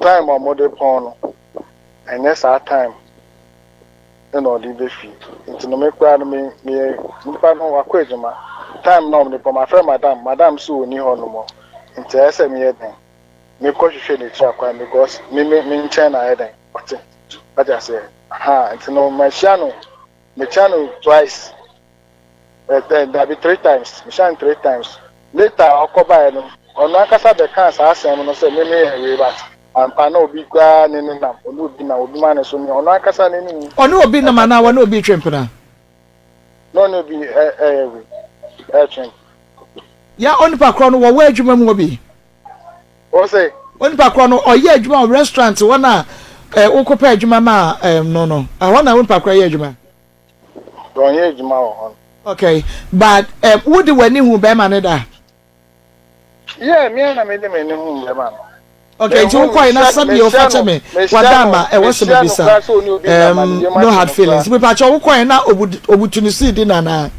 Time on mother porn, and yes, our time. And all the fee. Into no make crowd me, no aquajama. Time normally for my friend, Madame Sue, ni no more. Into SM yet then. Me coach you the track because me China heading. But I say, ha, into no my channel twice. That be 3 times. Me shine 3 times. Later, I'll come by no. On akasa the cancer, I say, no say me me but ampa na obi kwa ne ne nam. Onu obi na obi ma ne so me. On akasa ne ni. Onu obi na mana wa na obi twempena. No be twemp. Ya onipa kro no wo wa adwuma mu obi. O say onipa kro no oye adwuma restaurant wona ukopa adwuma ma no. Ahona onipa kro ye adwuma. Don ye adwuma ho. Okay, but would the when who be man da? Yeah, me na me de me ni hu be man. Okay, so quite na sabi o fa me. Wadama e was be bisa. No hard feelings. We pa cho quite na obutunisi di na.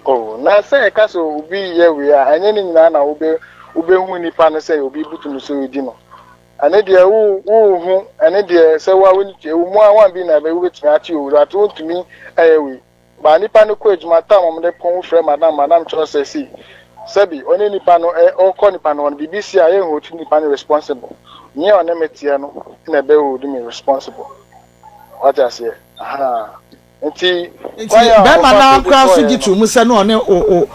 Oh, na say ka so obi ye we a enye ni nyina na obe hu nipa no say obi butunisi di no. Ane de hu ane de say wa we mu an bi na be we tumi achi o that won to me we. Ba nipa no ko ejuma ta mo de pon frɛ madam cho say si. Sebi oni nipa no o nipa no BBC a ye hu tu nipa no responsible. Nye one metie no na be hold me responsible. What I say? Aha. Nti be ma na akra so gitu mu se no one o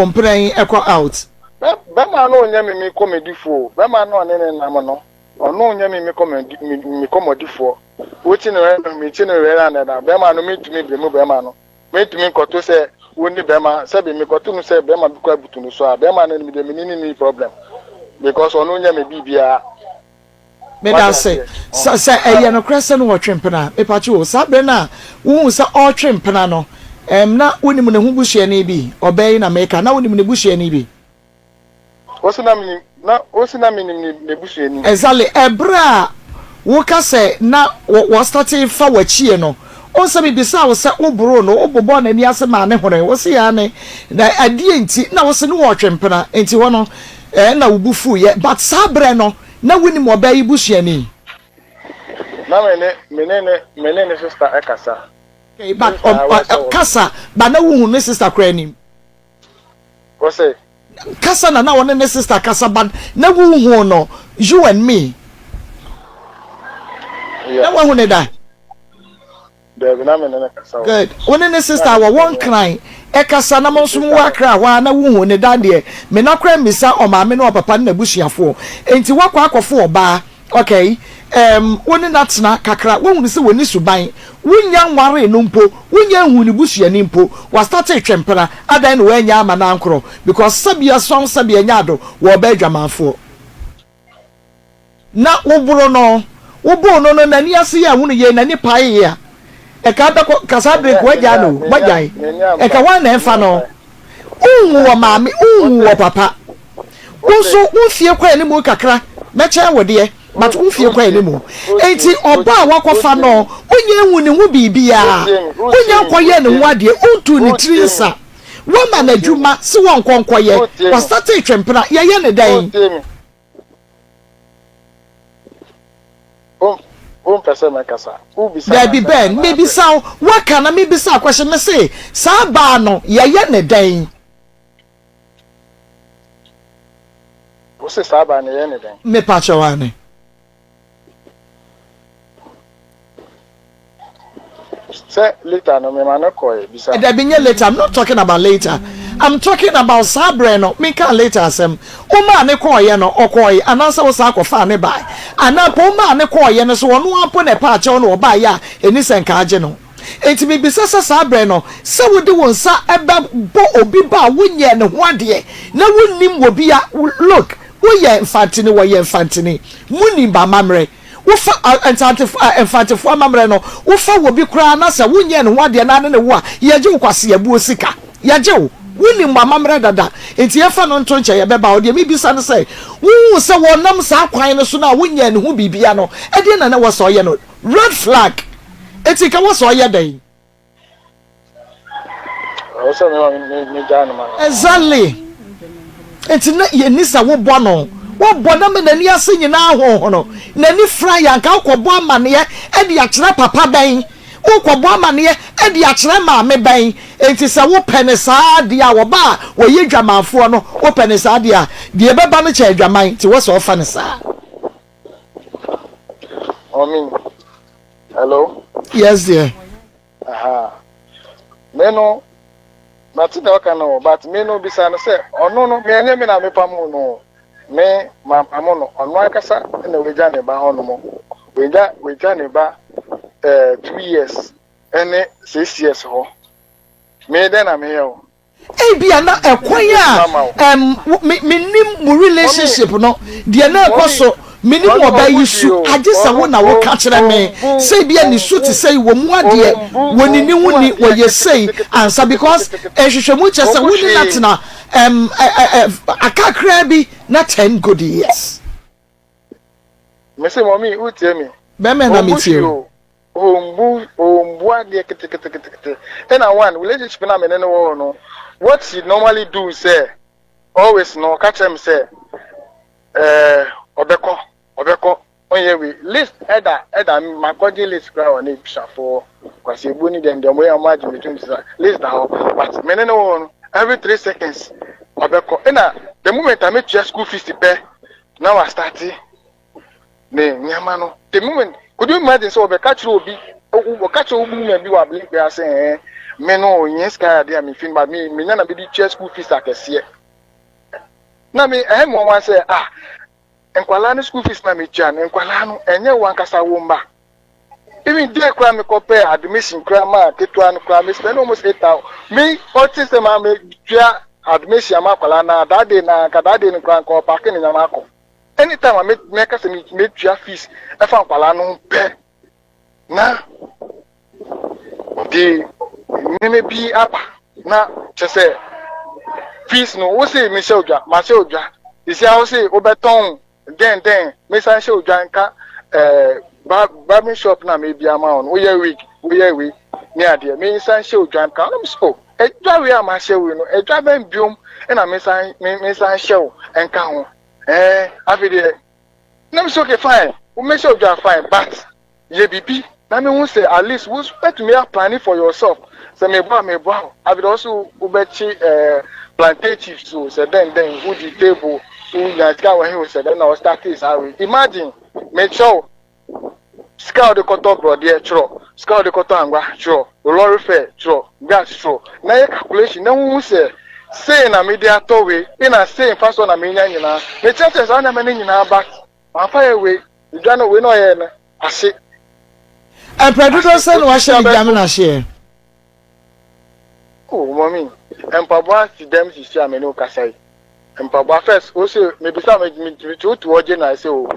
mpren ekọ out. Be ma no nya me comedy fo. Be ma no ne nam no. Ono nya me comedy fo. Wetin no me ti no re na be ma no me tumi be mu be ma no. Me tumi koto se woni be ma se be me koto no se be ma bi kwa butu no so a be ma no me de me ni problem because ono nya me bibia me da say eye no krese no wo twempena me pa chi wo sabre na wo se o twempena no na woni mu ne hu buhye na bi obey na meka na woni mu ne buhye na bi osina mi ne buhye ni exactly ebra wo ka se na wo start fa wachie no o se bibisa wo se obro no obobo na ni ase ma ne hore wo se ya ne na adie enti na wo se no wo twempena enti wo no na ubufu ye but sabre no na woni mo ba ibuhye ni na menene sister ekasa okay but kasa ba na wo ne sister kra ni wo se kasa na wo ne sister kasa but na wo hu no you and me na wo hu ne da good one ne sister wa one cry ekasa na monso mu akra wa na wo hu ne da de me na kra misa o ma me no papa na busuafo enti wakwa akofo oba okay woni natna kakra wo hu se woni suban wunya nware no mpo wunya hu ni busua ni mpo wa start twempera adan no wanya ama na ankro because sabia som sabia nyado wo ba adwamanfo na wo buro no na ni ase ya hu ne ye na ni pae ya eka da kasa break waja no wajai eka wan na enfa no unwo maami unwo papa unso unfie kwa ni mu kakra meche wode but unfie kwa ni mu enti oba wakofa no onye hu ni hu bibia onye nkoye ni hu ade untu ni trinsa wama na djuma si won konkoye wa start twempera ye ne dan person makasa ubisa Baby Ben maybe so what can I maybe so question me say sa ba no ye ne dan o se sa ba ne ye ne dan me pa chawane say later no me ma no koy bisa that be later I'm not talking about later I'm talking about sabre no me can later asem o ma ne koy no okoy anansa wo sa akofa ne bai anapo ma ne koy no so wono apo ne pa che no oba ya eni senka age no enti me bisa sabre no se wo de won sa eba bo obi ba wonye ne ho ade na wonnim wo bia look wo ye infantini wo ye infantini muni ba mamre wo fa infantini mamre no wo fa wo bi kura na se wonye ne ho ade na ne wo a ye je wo kwase ya buo sika ye je wo woni mamre dada enti ye fa no nto nche ye beba wo de me bisa no se wo se wo nam sa kwan no so na wonye ne ho bibia no e de na wo so ye no red flag eti ka wo so ye dan o so me dan ma exactly enti na ye nisa wo bo no wo bo na me nani ase nyina ho no nani fra ya nka ko bo amane ye e de akere papa dan wo ko bo amane ye e de akere ma me ban enti se wo pene saa de a wo ba wo ye dwamanfo no wo pene saa de a de beba no che dwaman ti wo so fa ne saa hello yes dear aha me no but no can know, but me no be son say, oh no, me and me na me pamu no. Me, my pamono, on my casa, and we jane ba honomo. We jane ba 2 years, and 6 years ho. Me then I'm here. Bia na ekwanya minim mu relationship no de na ekoso minim oba yisu agesa wo na wo ka kire me say bia ni su te say wo mu ade woni ni woni wo ye say answer because ehwehwemu che say woni natena akakra bi na 10 good years me say mommy who tell me be me na me tell ombu ade kete and one relationship na me no what she normally do say always no catch him say obeko onye we list either my body list ground on it for kwase boni dem wey imagine between list that but me no every 3 seconds obeko na the moment I make your school fees pay now I start me nyama no the moment could you imagine so obeka chiro obi o catch obu me bi wa blink we say me no yes ka dey me fin but me na be the church school fees akese na me mo wan say enkwala no school fees na me chan enkwala no enye wan kasa wo mba even dey kra me compare admission kra ma ketua no kra me spend almost 8,000 me otis ma me tua admission ma kwala na that day na ka that day no kra ko park ni nyama ko anytime I me kasa me tua fees e fa kwala no pe na the neme bi apa na chese fees no wo say me showja ma showja isi a wo say obeton den me san showja nka barber shop na me bi ama on wo ye week ni ade me san showja nka no so edwa we ama shewe no edwa ben biom na me san show nka ho afide na so okay fine we me showja fine but ye bibi na me who say at least who's better me planning for yourself. So me bow. I would also ubechi plantative so say then who the table who yaska when he said then I start this how imagine me show scout the cotton bro there tro scout the cotton angwa tro lorry fair tro gas tro na calculation na who say na media to we na say fast on na me nyina me chances on na me nyina back afa we you don't know we no here na ase and producer say no share jam na share oh mommy empabwa si dem si share me no kasai empabwa first o say me bisa me to oje na say o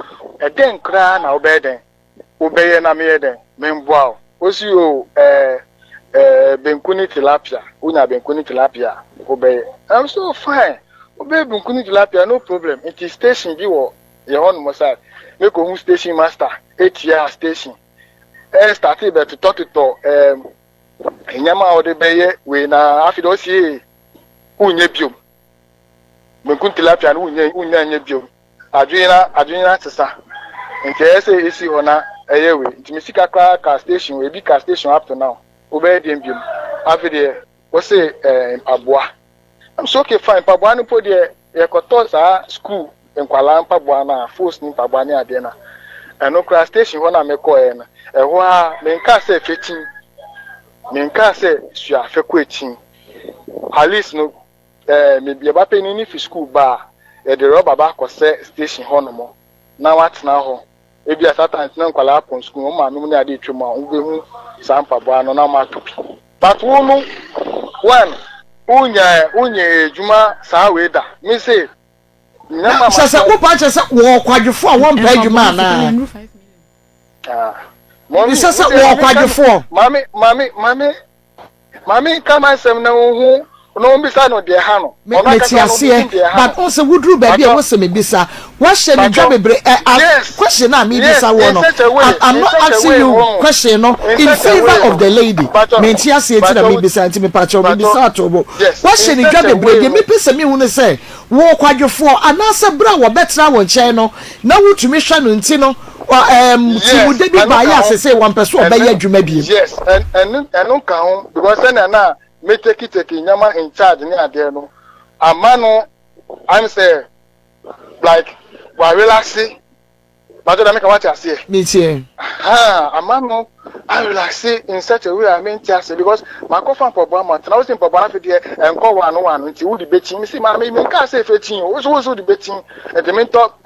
e den kra na obeden obeye na me eden me mboa o si o benkuni tilapia unya benkuni tilapia obeye I'm so fine obeye benkuni tilapia no problem it is station bi wo ye hon mo side me ko hu station master 8-year station started to talk to nyama o de beye we na afido sie unye biom benkuni tilapia no unya biom adwina tsesa nke ese esi hona eyewe ntimisika ka station we bi ka station up to now obey dem biom afide we say aboa I'm so okay fine paboa no po de e koto sa school enkwala paboa na force ni paboa ni ade na eno kra station hona me ko e na eho a me nka se fetin me nka se sua feko etin at least no me bia ba pe ni fi school ba e de roba ba ko se station hono mo na wat na ho ebi asatan na nkwala apon school mo ma no ni ade twema wo be hu sampa bo ano na ma topi but wo no one unye juma sa we da me say nyama sasa wo pa che se wo kwadwefo a won pa juma na mommy sasa wo kwadwefo mami kama sem na hu no mbisa no de ha no ona ka but also wudru ba bia wo se me bisa wa hye ni dwa bebre question na me bisa wo no I'm not asking you question no in favor of the lady me tia se ti na me bisa nti me pa cho me bisa atobo wa hye ni dwa bebre de me pese me hu ne se wo kwadwefo anase bra wo betra wo nchen no na wutumi hwa no nti no ti wo de bi ba ya se one person obeya adwuma bi yes and ka ho because na me take nyama in charge ni ade no amano I'm say like we relaxing But I make a watch I say. Me too. A man no, I relax in such a way. I mean, because my coffin for Bama, and I was in Pabana and call one until the betting. See, my me can't say 15. Also the betting at the main top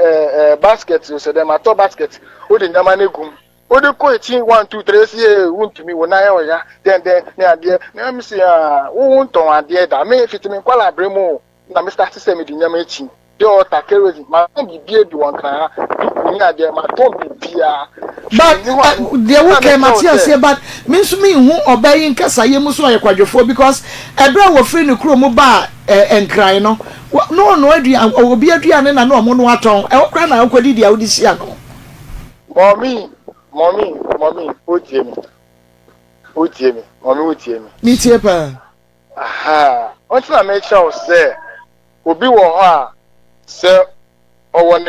basket. So then my top basket. Who the Namanegum. Who the coaching 1, 2, 3 years won't to me when I then near let me see. Who won't on dear that may fit me call a bremo. Now, Mr. System in the Yamachi. The other carriage, my own beard one can there, my tongue be beer. But the worker Matthias here, but means me who obeying Casa Yemuso quadrophone because a brother will free the crew mobile and cry no. No, Adrian, or be Adrian and no monoaton. I'll cry now, could the Audiciano. Mommy, who's Jimmy? Mommy, me tiepa. Aha, what's I make sure say, will be one. So, or when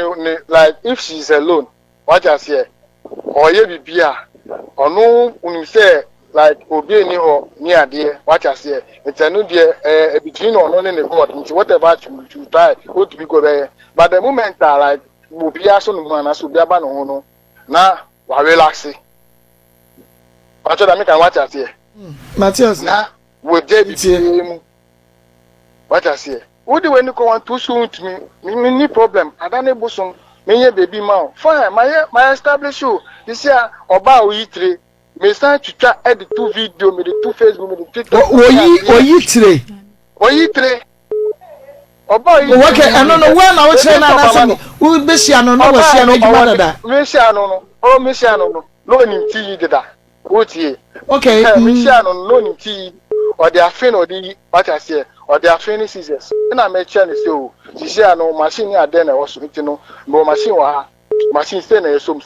like if she's alone, what I say, or ye be or no, when you say like obey any or near dear, what I say, it's a new dear between or none in the court, into whatever you try, go to be go there. But the moment I like will be a son of man, as will be a ban on now, I relax it. What I make and what I say, Matthias, now, with JB, what I say. What do you go on too soon to me? No problem. I don't know some me baby man. Fine, my establish you. This year about E3. Me start to try edit 2 video, me the 2 Facebook, me the TikTok. E3. E3. About okay, I don't know when I was saying that. Who be she no no was she no that. Me she no. Oh me she no. No ni ti did that. What ye? Okay. Me she no ni ti or they are fin or the what I say. Or they are training scissors. And I make sure so. She say no machine here then also no machine wa machine send some.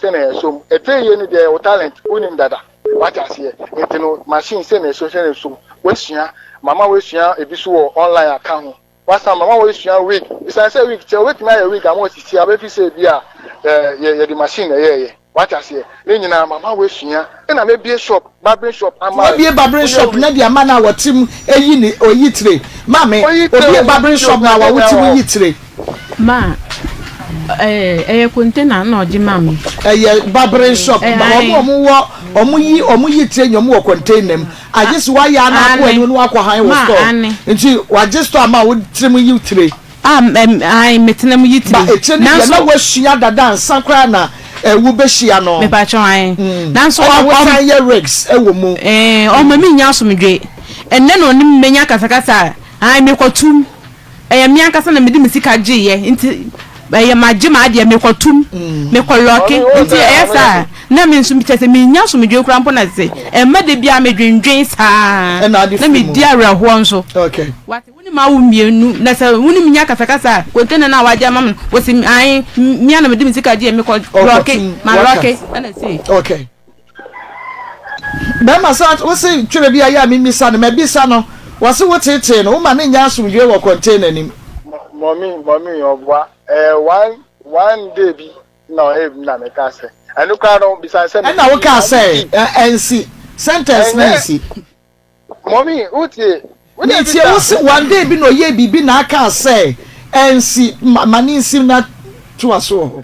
A 3 year there talent unim dada. What I say. No machine send some. Westia mama westia ebisu online account. What's mama westia week. It's I say week wait my week I want to see abi say bia the machine What I say, then mama westia. And I may be a shop, barbering shop. I be a barbering shop. Maybe a man our team or yitre. Mammy, be a barbering shop now. What you yitre? Ma, container no, Jimmy. A barbering shop. Or muyi train your more contain them. I just why you are not when you walk behind was store. And you were just to amount with trim you three. I'm meeting them yitre. But it's not what she had a dance, some crana. Wubeshiano. Me pa try. That's why we say rigs. Ewomu. O me nya so medwe. Enne no nim menya kasakasa. Ai me kwatum. Me ankasa na me di misika gye ye. Nti magye ma ade me kwatum. Me koloke. Nti esa na me nso bitese me nya so medwe kura mpo na se. Ma de bia me dwendwen saa. Na me di awraho nso. Okay. What ma wo mienu na se woni minya kasakasa kontena na waje mam wo si ai mia na me dim sika je me ko roke ma roke na say okay ba ma sa wo se twere bia ya me misa no me bisa no wo se wo tete no wo ma ne nya asomdwe wo container nim mommy obwa one day bi na e na me ka se anu ka no bisa se na wo ka se NC sentence NC mommy utie one day be no ye bibi na aka say NC mani nsim na to aso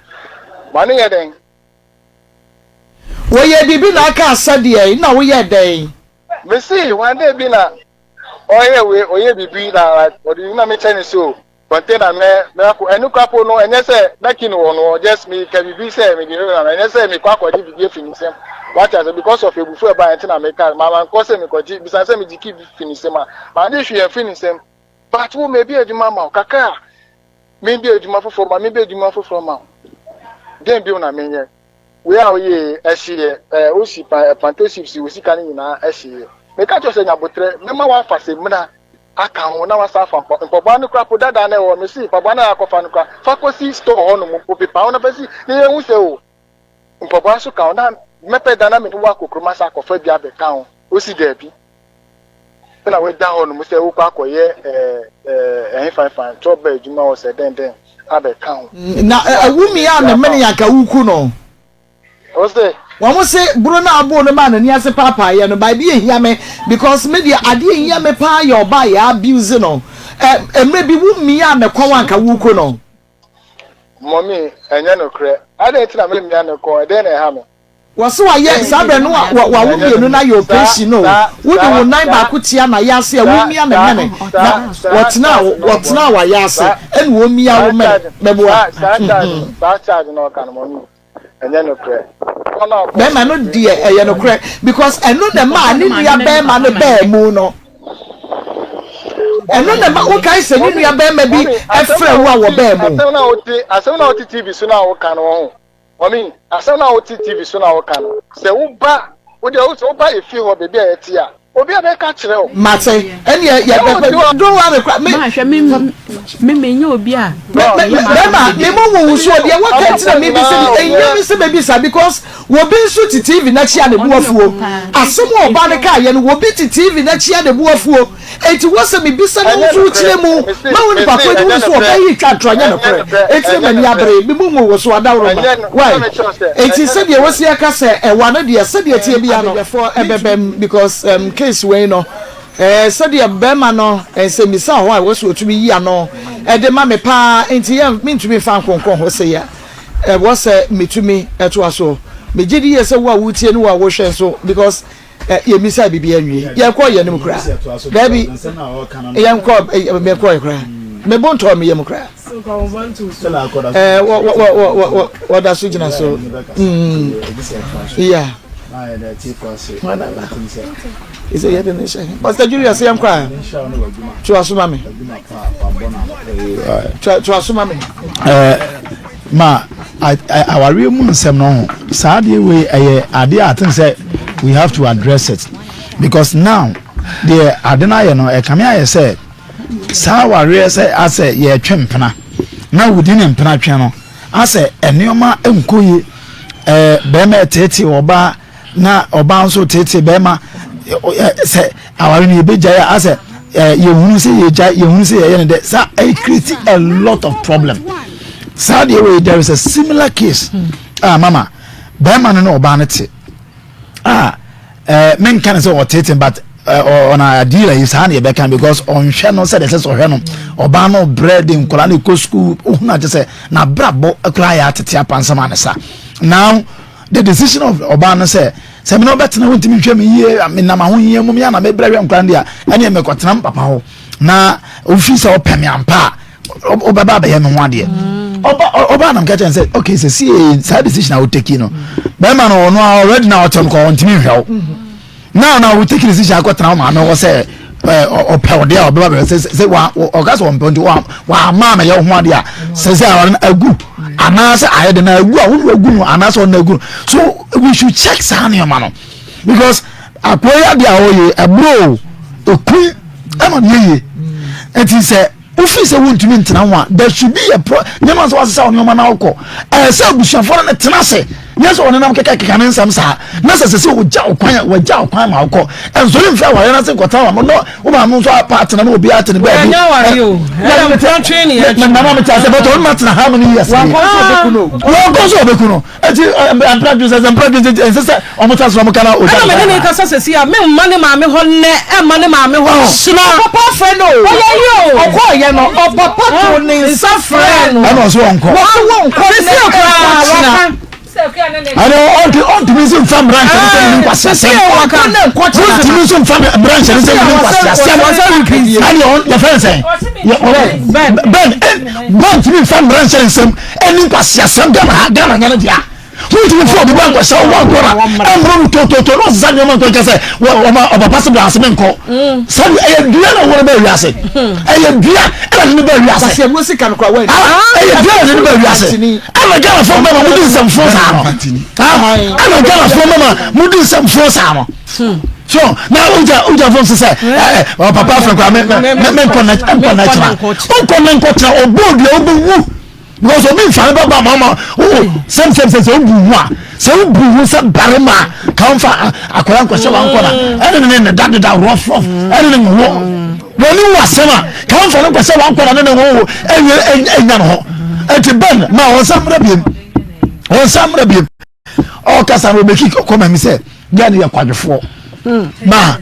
mani ye den wo ye bibi na aka say de na wo ye den me see one day be na oye bibi na odi na me chene so container me ko enu kapo no enye say making no just me ka bibi say me di na enye say me kwa di bibi finisem what is because of a before by antina America mama ko say me ko ji bisa say me di keep finisem ma dey hwe finisem but wo me bi aduma ma kaka me bi aduma fofo ma me bi aduma fofo ma dem bi una menye we are ye ehie o si partnership si o si kan nyina ehie me ka cho say nyabotre me ma wa fa se mna aka ho na wasa fa mpogba no kra po dada na wo me si mpogba na akofa no kra fa ko si store ho no mo pepa ho na fa si ne hu se o mpogba so ka na mepe dana me wa kokroma sa akofa bia be ka ho o si da bi na we da ho no mo se wo kwa akoye fan job ba ejuma o se den abe ka ho na awumi ya na mene ya ka wuku no o se wọ́n say Bruno abo no man ni ase papa ye no by be ehia me because me dia ade ehia me pa ye oba ye abuse no maybe wu mi ya me kwa wanka wuko no mommy enye no kre ade ti na me mia no ko ede na ha me wose wa ye sabre no wa wo mienu na your operation no wo de wo nan ba ko tia na ya se wo mia na mene na wotna wa ya se en wo mia wo me beboa ba charge no kan mommy enye no kre be ma no die eye no kre because eno na ma ni nua be ma no be mu no eno na ma wo kai se ni nua be ma bi efre wo a wo be mu asem na oti TV so na wo kan wo mommy asem na oti TV so na wo kan se wo ba wo de wo ba efi ho be bia eti a obi a be ka kire o mate eni ya be do wa me me nya obi a me mo wo so de wo ka tire me bi se enye mi se be bi sa because wo bi nso ti TV na chia de buafuo asem o ba de ka ye no wo bi ti TV na chia de buafuo enti wo se me bi se no so kire mu ma wo ni papa di wo so o ba yi twa tronya no kre enti me ni abre me mo wo so adawro ma why enti se de wo se aka se e wa no de se de tie bi ano for ebebem because case we no so de bema no se mi sa ho a wo so otumi yi ano e de ma me pa enti ye me ntumi fa nkonkon ho se ya wo se metumi eto aso me gidi ye se wo a wutie no wo hwe so because ye mi sa bibia nwie ye ko ye nim kra baby ye nko me ko ye kra me bonto me ye mu kra what da su jina so yeah is it yet in the shame? Pastor Julius, I am crying. To Asumami. To Asumami. Ma, our real moon sem no. Sadly, we idea I think say we have to address it because now the Adena no e come here say sa ware say I say ye twempena. Now we didn't pena twen no. I say enioma enkoyi be me tete oba na oba nso tete be ma say our ni be jaya I say you hunu say ye jaya you hunu say ye de sa it create a lot of problem. Sadly way there is a similar case. Mama be ma no oba ne te men can say what tete but on a deal is hand be can because on channel said say so hwe no oba no bread in kola ne ko school na just say na brabo akra ya tete apansama ne sa now the decision of Obama say me no better na wontimi hwe me ye me na ma ho ye mum ya na me brawe nkran dia ene me kwotena papa ho na office o peme ampa obaba ba ye me ho ade oba na mka say okay see side decision I will take no be man no already now ton ko wontimi hwe now we take decision akwotena ma no say o pawde o baba say wa o gas on ponti wa ma me ye ho ade a say agu anasa ayede na agu a wo agu no anasa on agu so we should check sane man because akoya dia oye ebro okun am ye it is office wontumi ntena ho there should be a nyama so asesa on nyama na okọ say bushafo na tena se yes on nam keka ne nsam sa na se wo ja okwan ma okọ enso le mfa wa na se kwata wa no wo ba no so apart na obi atene ba bi nya wa yo na me tran training na mama me ta se but on matna how many years wa ko so be kuno eti am produce say o mo ta so mo kana o ta me ne ka so se ya me mane ma me ho ne e mane ma me ho suna papa friend o yo okọ no papa to ne sa friend I know so onko se okra I know on to museum from branch and say say on museum from branch and say and on the friend say ben to me from branch and say any pass ya sam gana gana dia who to me for the bank so one corner am run to no say man to say o pass branch men ko so e dia na wona be wiase e dia e na be wiase se mo sika no kwa we e dia na be wiase ama gana for mama mudi some force ama gana for mama mudi some force ama so now uja from say papa from kwa men connect obodu because obi fa baba mama sem obu wa se obu se barema kan fa akoya nkwose wa nkona ene ne dada rough ene ne wo woni wasema kan fa nkwose wa nkona ne wo enya no ho eti ben ma won samra biem o kasa no be kiko koma mi se gani ya kwadwefo ma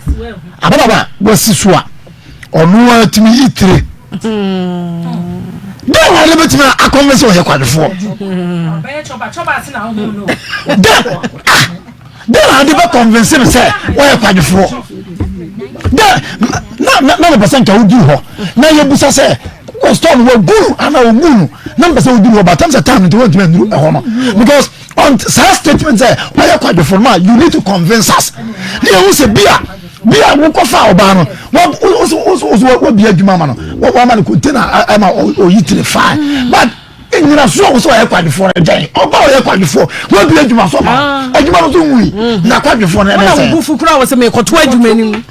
ababa wasisua onu atimi itire then I never to a conversation with your quadrifor. Then I never convince him, say, why a quadrifor. None percent I would do her. Now your busa say, was torn with boo, and I will moon. Numbers will do about times a time to want to do a home. Because on such statements, why a quadrifor, you need to convince us. There was a beer. Beer won't go far about what be a Jumano. What woman could tell I'm or you to the fire. But in your soul, so I quite before a day. Oh, I quite before. What be a Jumano? A Jumano, not quite before anything. Fukra was a make or 20 minutes.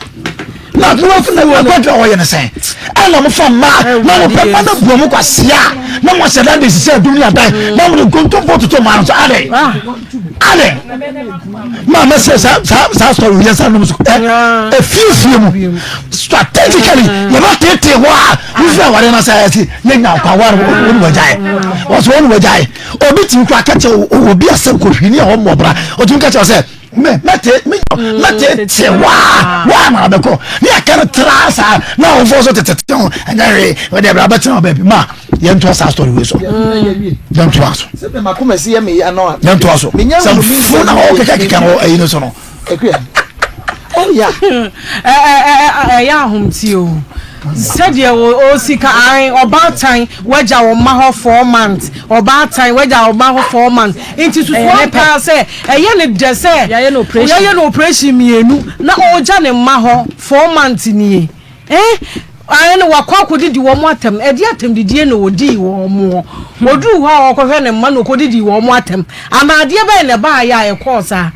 Not nothing that we're going to all in say. I'm from Ma, no Papa Bromocasia. No one said that this is a dunya die. No one go to vote to Mount Ade. Mamma says, story, yes, a few strategically, you're not taking why. You know what I say, you know, power will die. What's one will die? Or beating crack at you will be a simple or more, or to catch yourself. Let it say why am I the call? Yeah, can't trust now for so to and then whatever but baby ma you to us story we so don't trust ma come see me ya no don't trust some phone okay can you know so no oh yeah ya hom ti o said o sika an about time waja o ma ho 4 months about time waja o ma ho 4 months into so pa say eye ne de say ya no operation mienu na o ja ne ma ho 4 months ni ayi no wakwa kodidi wo mo atem edi atem didie no odi wo mo odu ha okohwe ne ma no kodidi wo mo atem amade be ne ba ya e course a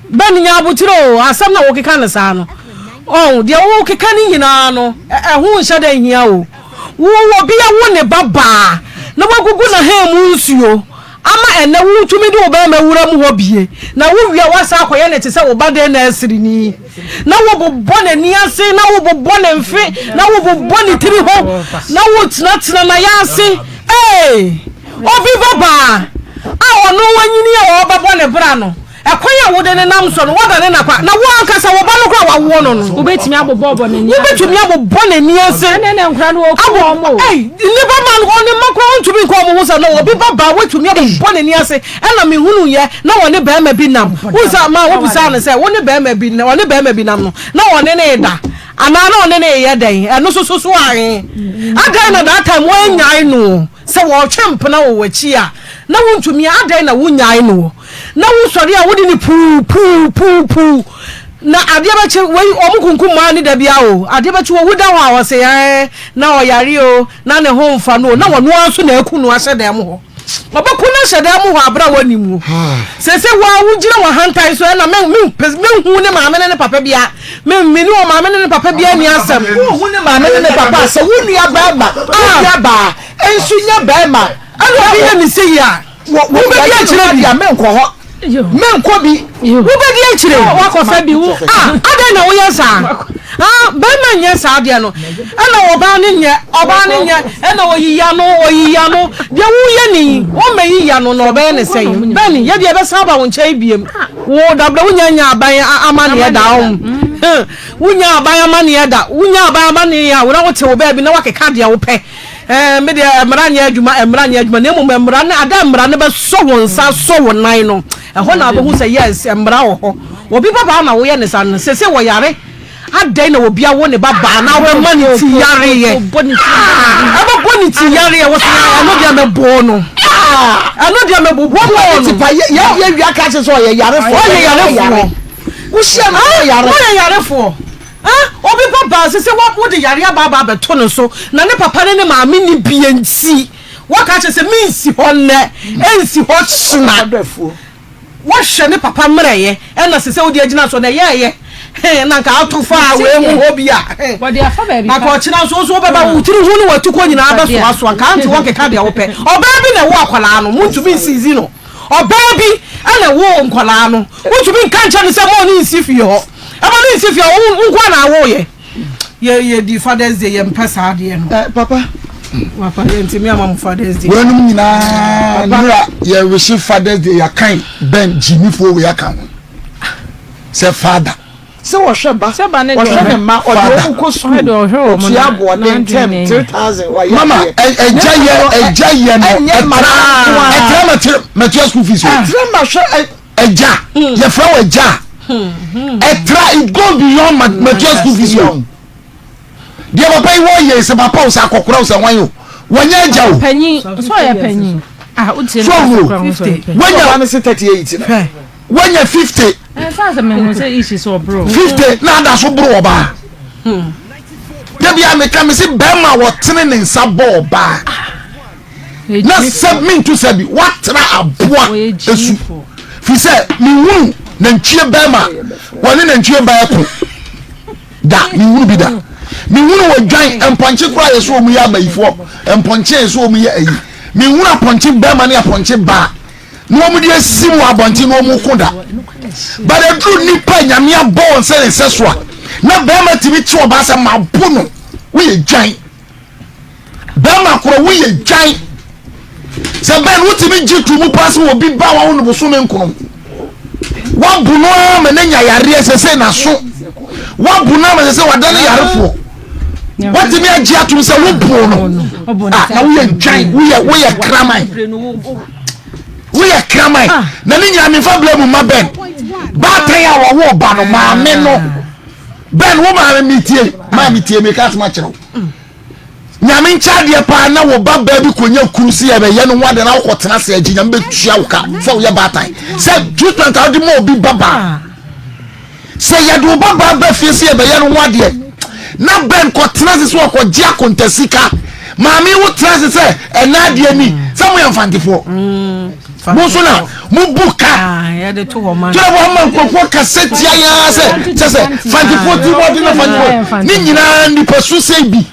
ben nya abutiro asam na wo keka ne sa no oh de wo keka ni nyina no hu nhyɛ da hia o wo bia wo ne baba na wagugu na ha mu nsuo ama ene wo tumi de wo ba ma wura mu ho bie na wo wia wasa akoye ne te se wo ba de na asiri ni na wo bobɔ ne ni ase na wo bobɔ ne mfe na wo bobɔ ne tiri ho na wo tena na ya ase obi baba a ono wanyini ya wo bobɔ ne bra no akoya wo de ne nam so no wo da ne na kwa na wo ankasa wo ba no kwa wo no no obetimi abobɔ ne ni obetimi abobɔ ne ni ase ne nkra no okwo mo ni baba no ne makwa ntumi ko mo husa no obi baba wetumi abobɔ ne ni ase na me hunu ye na wo ne ba ma bi nam husa ma wo busa ne se wo ne ba ma bi na wo ne ba ma bi nam no na wo ne ne da ana na wo ne ne ye dan eno so ahe adan na that time wo nyai no se wo twemp na wo wachi a na wo ntumi adan na wo nyai no na wo sori a wo di ni pu na ade ba che we omukunkum ma ni da bia o ade ba che wo da ho a wo se na o yare o na ne ho mfa no na wo no aso na aku no ahye da mo ho obaku na ahye da mo ho abra wani mu se wa wo gira wa hantai so na men hu ne ma ne papa bia men ni o ma ne papa bia ni asem hu ne ma ne papa se wo ni aba ba ensu nya ba ma ano bi he mi se ya wo be dia kire bia men ko ho men ko bi wo be dia kire wa ko fa bi wo ada na wo yesa ba ma nya sa dia no ana oba ne nya ana wo yiya no dia wo ye ni wo me yiya no no be ne sei be ni ye dia be saba wo nchai biem wo dabla wo nya aban amane ya da wo nya aban amane ya da wo nya aban amane ya wo na wo te wo ba bi na wa keka dia wo pe me de emranya adwuma na mo emra na ada emra ne be so won sa so won nan no ho na bo hu say yes emra wo ho obi baba na wo ye ne sa no se wo yare adai na obi awo ne baba na wo mani ti yare ye aba boni ti yare ye wo so ano dia me bo no ano dia me bo no ti pa ye wi aka che so ye yare fo wo shia na yare fo obi papa se wo de yare baba be to no so na ne papa ne maami ni bianti wo ka che se minsi ho ne ensi ho china wo hwe ne papa mreye na se wo de agina so na ye na ka atofa we mu ho bia wo de afa ba bi na ka china so baba wo tiri hu ne watu ko nyina aba so aso ka anti wo keka de wo pe oba bi na wo akwala no muntumi nsizi no oba bi ana wo nkwala no muntumi nka ncha ne se mo ni nsifi ho aba ni nsifi ho nkwa na wo ye di Father's Day ye mpesa de no papa papa ye ntimi ama Father's Day wenum nyina nura ye wish Father's Day ya kan ben Jimmy fo we ya kan say father se wo hwe ba wo hwe ne ma o de wo ko school ti abo ne 10,000 wa ya mama eja ye no etra material school fees etra ma hwe eja ye fra we eja etra it go beyond material school fees dia papa yi wo ye se papa o sa kokora o se wan yo wonya eja o panyin so ya panyin uti so wonya 138 wonya 50 fast me say ishi so bro 50 na da so bro oba debi ameka me say bema wo tene ne nsa bo ba na submit to sabi what tra aboa esu fi say mi wunu na nchie bema woni na nchie ba ko da mi wunu bi da mi wunu wo dwan emponche kura yeso omu ya maifo emponche yeso omu ya ayi mi wunu aponche bema na aponche ba no mu de simu abonche no mu koda but the true nipa nyame abon se ne seswa na bema timi ti oba se mabono we ye dwan bema kuro we ye dwan se ben wutimi jitu mu pass wo bi ba wa wo boso me nkono wa bunu ma na nya yare se na so wa bunu ma se wadane yarefo watimi agi atum se wo bu no na we ye dwan we ye kraman we ye kraman na ni nya me fa blame ma ben ba tan ya wo ba no ma me no ben wo ma mitie me ka tuma kire nyame ncha de pa na wo ba ba bi konya kurusi ya be ye no wade na wo tena se agi nyame betua wo ka fa wo ye ba tan se treatment ka de mo bi baba se ya do baba ba fie se be ye no wade na ben ko tena se so ko gia kontasika maami wo tena se ena de ni se mo ye fantifo muso na mubuka ya de to ho man tira wo man ko cassette ya se fantifo ti mo de na fantifo ni nyina ni pasu se bi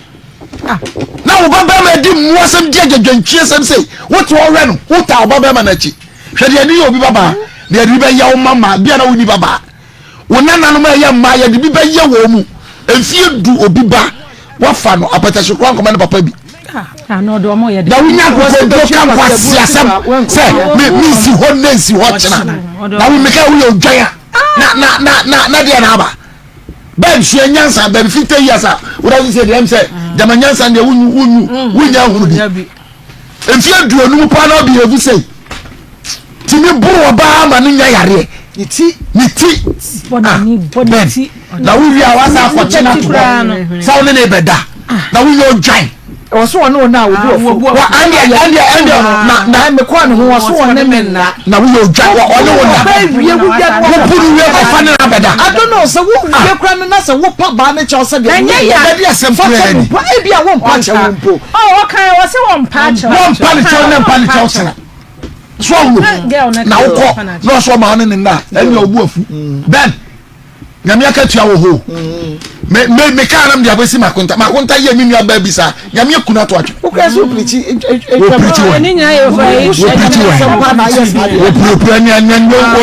na wo baba ma di mu asem di agagantwie sem sei wo to wo no wo ta wo baba ma na chi hwe de ni obi baba de adi be ya wo mama bia na wo ni baba wo nana no ma ya ma ya de bi be ya wo mu enfie du obi ba wa fa no apata shukran ko ma na papa bi no do mo ye de da wo nya ko kan kwasi asem se me si ho na si ho chena na wo me ka wo yo dwan na de na aba ben hwe nyansa ben 50 years a wo da say dem say dem nyansa de wunya hunu bi enfie duonu mu pa na obi evu say timi buru ba ma no nya yare ni ti na wo wi a wasa for chena to sa wo ne beda na wo yo dwan waso wona na obu wa ande na me kwa no waso wona men na wo yo dwan wa ole wona wo buru we ko fa na beda I don't know so wo we kra na se wo pa ba na cha se de be asem kra ni pa e bia wo pa cha wo mpo okay wo se wo mpa cha wo mpa ni cha na mpa ni cha se so wo na wo ko no so ma ne na eni obu afu ben nyame akatua wo ho me ka nam dia besi makonta ye mi nua ba bisa nyame kuna to atwe o ka so preach ni nya ye fa ye o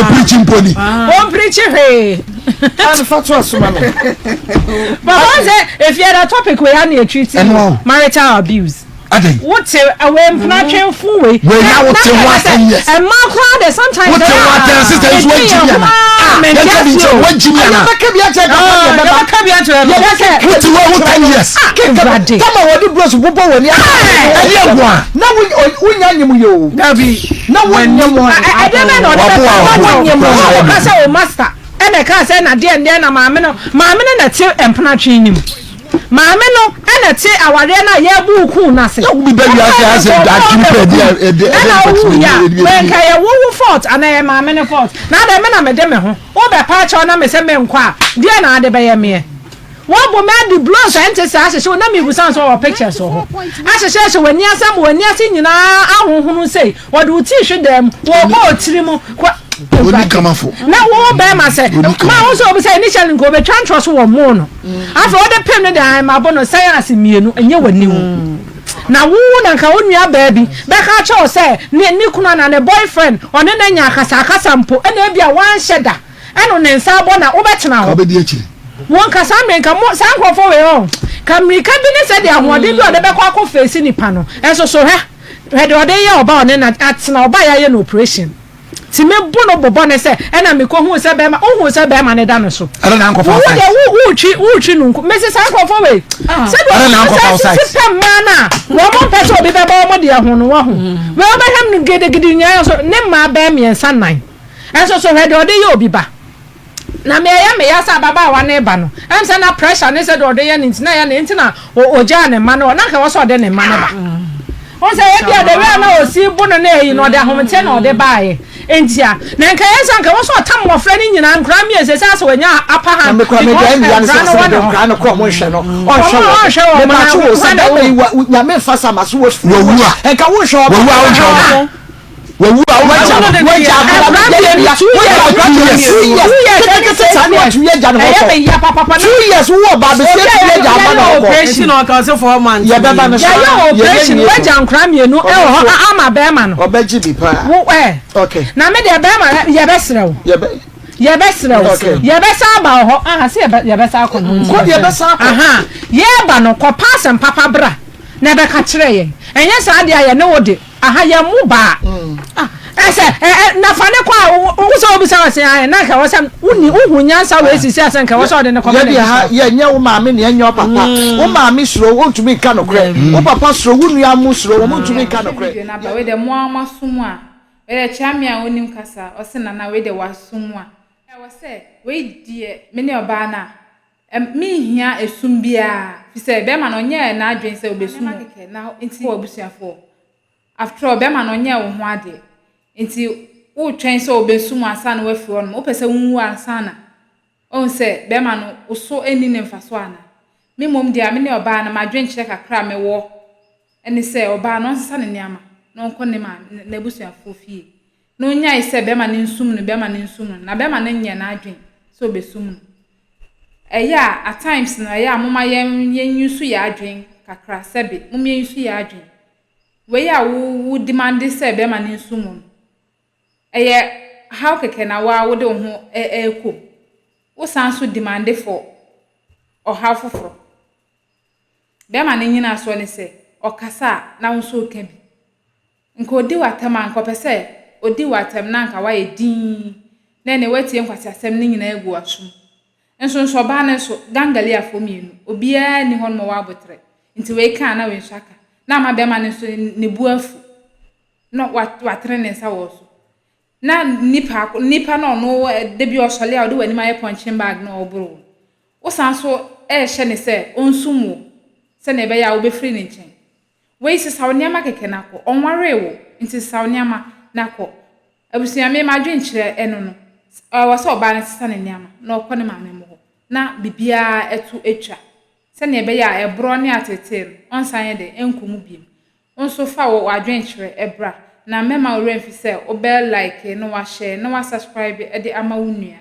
preach mponi o preach he and fatwa suma no but if you had a topic we had near treating marital abuse what away mpatwen fu we na what yes and ma kwa de sometimes what sister is what jimmy what jimmy na ka bia che ka bia che what 10 years kama wodi bros bobo woni ali agwa na wunya nyim yo na wunya mo I don't know wunya ka say o master ene ka say na de na maame no na ti empatwen nim maame no ena ti aware na ye buku na se you be baby as that keep when ka ye wo fault ana ye maame no fault na da me na me de me ho wo be pa cha na me se me nkwa de na ade be ye me wo bo me di blows ente sa se na me busan so wo pictures so ho a se wani asem nyina ahonhunu sei wo de uti hwe dem wo ko otiri mu oni kamafo na wo be ma se ma wo so be say initially go be transfer so wo mo no afa wo de pem ne da ma bo no science mienu enye wani wo na wo na nka onua baabi be ka cha o say ni kuna na ne boyfriend one na nya akasa mpo na bia wan hyeda eno ne nsa bo na wo betena ho obedi akiri won ka sa men ka mo sa nkofo we ho ka mrika bi ne se de ahode bi o de be kwa ko face nipa no enso so he de ode ye oba one na atena oba ya ye no operation ti me bono bobo ne se e na me ko hu se be ma hu se be ma ne da no so ara na ankofa wo twi no me se sa ankofa we se ara na ankofa outside se mana wo mo pese obi be ba mo de ho no wo ho we ba ham no gede nya so ne ma ba me ensa nan enso so he de ode ye obi ba na me ya sa baba wa ne ba no em se na pressure ne se de ode ye nti na ya ne nti na oja ne ma no na ka wo so de ne ma ne ba on se e dia de we na osi bu no na yi no de ahomte na ode baaye entia na nka yensa nka wo so tam mo fra ni nyina nkra mi ese sa so nya apa ha me kwa me dia mi yan sa se de nkra no ko mo hwe no on hwe me ma chu se da we nya me fa sa ma so wo enka wo hwe Wewu awaja aha ya mu ba ese na fane kwa wo so obi sa se na ka wo sam uni uhunya sa we sisi asen ka wo so de ne komene ya ha ya nya wo maame ne nya papa wo maame suro wo ntumi ka no kre wo papa suro wo nua mu suro wo ntumi ka no kre na ba we de mo amasom a we de chami a onim kasa o se na we de wasom a wo se we die me ne oba na mi hia esum bia fi se be ma no nya na adwen se obesum keke na nti wo busuafo after all be ma no nya wo ho ade nti wo twen se obesum asa na wafi won mo pese wunwu asa na on se be ma no so eni ne mfaso ana me mom dia me ne oba na madwen kire kakra me wo eni se oba no nsa ne niama no nko ne ma na busuafo fie no nya ise be ma ne nsum no be ma ne nsum no na be ma ne nya na adwen se obesum no eya at times na ya mama yen yusu ya adwen kakra sebe mum yen yusu ya adwen we ya wo demand se be ma ne nsum no eye how keke na wa wo de ho ko wo san so demand for o how foforo be ma ne nyina so ne se o kasa na wo so ka bi nko di watama nko pese odi watam na nka wa ye din na ne watie nkwati asem ne nyina egu asum nso ba ne so gangali afomienu obia ni hon mo wa botre nti we kan na we shaka na ma be ma ne so ne buafu no watre ne sa wo so na nipa no de bi o sole a de wani ma ye punching bag na obro wo san so hye ne se onsumu se ne be ya wo be free ne chen we se sa oniama keke na ko onware wo nti sa oniama na ko abusia me ma dwen kire eno no wa so ba ne sesa ne niama na okọ ne ma me mo na bibia etu etwa se ne be ya ebro ne atete onsan ye de enkumu biem onso fa wo adwen kire ebra na mema ore mfi se obel like no wa share no wa subscribe e de ama wunua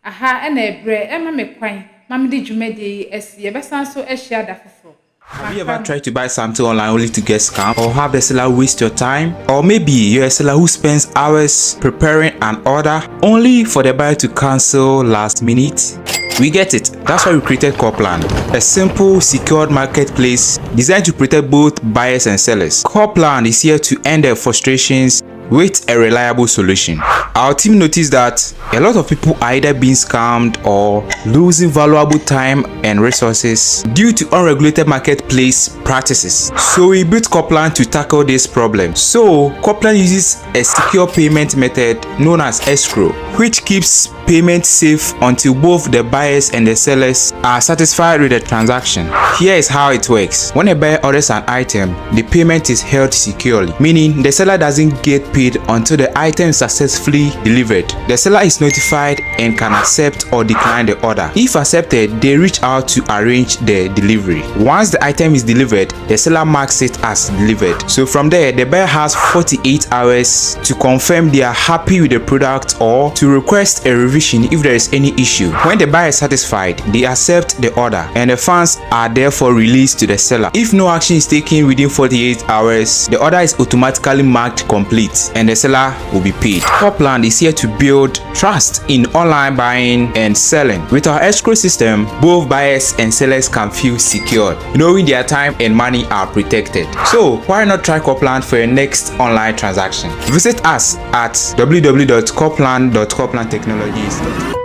aha e na ebre e ma me kwan ma me de dwumade esi ye besan so e share da foforo. Have you ever tried to buy something online only to get scammed, or have the seller waste your time? Or maybe you're a seller who spends hours preparing an order only for the buyer to cancel last minute? We get it. That's why we created Coplan, a simple, secured marketplace designed to protect both buyers and sellers. Coplan is here to end their frustrations with a reliable solution. Our team noticed that a lot of people are either being scammed or losing valuable time and resources due to unregulated marketplace practices. So we built Coplan to tackle this problem. So Coplan uses a secure payment method known as escrow, which keeps payment safe until both the buyers and the sellers are satisfied with the transaction. Here is how it works. When a buyer orders an item, the payment is held securely, meaning the seller doesn't get paid until the item is successfully delivered. The seller is notified and can accept or decline the order. If accepted, they reach out to arrange the delivery. Once the item is delivered, the seller marks it as delivered. So from there, the buyer has 48 hours to confirm they are happy with the product or to request a revision if there is any issue. When the buyer is satisfied, they accept the order and the funds are therefore released to the seller. If no action is taken within 48 hours, the order is automatically marked complete. price and the seller will be paid. Copland is here to build trust in online buying and selling. With our escrow system, both buyers and sellers can feel secured, knowing their time and money are protected. So why not try Copland for your next online transaction? Visit us at www.copland.coplandtechnologies.com.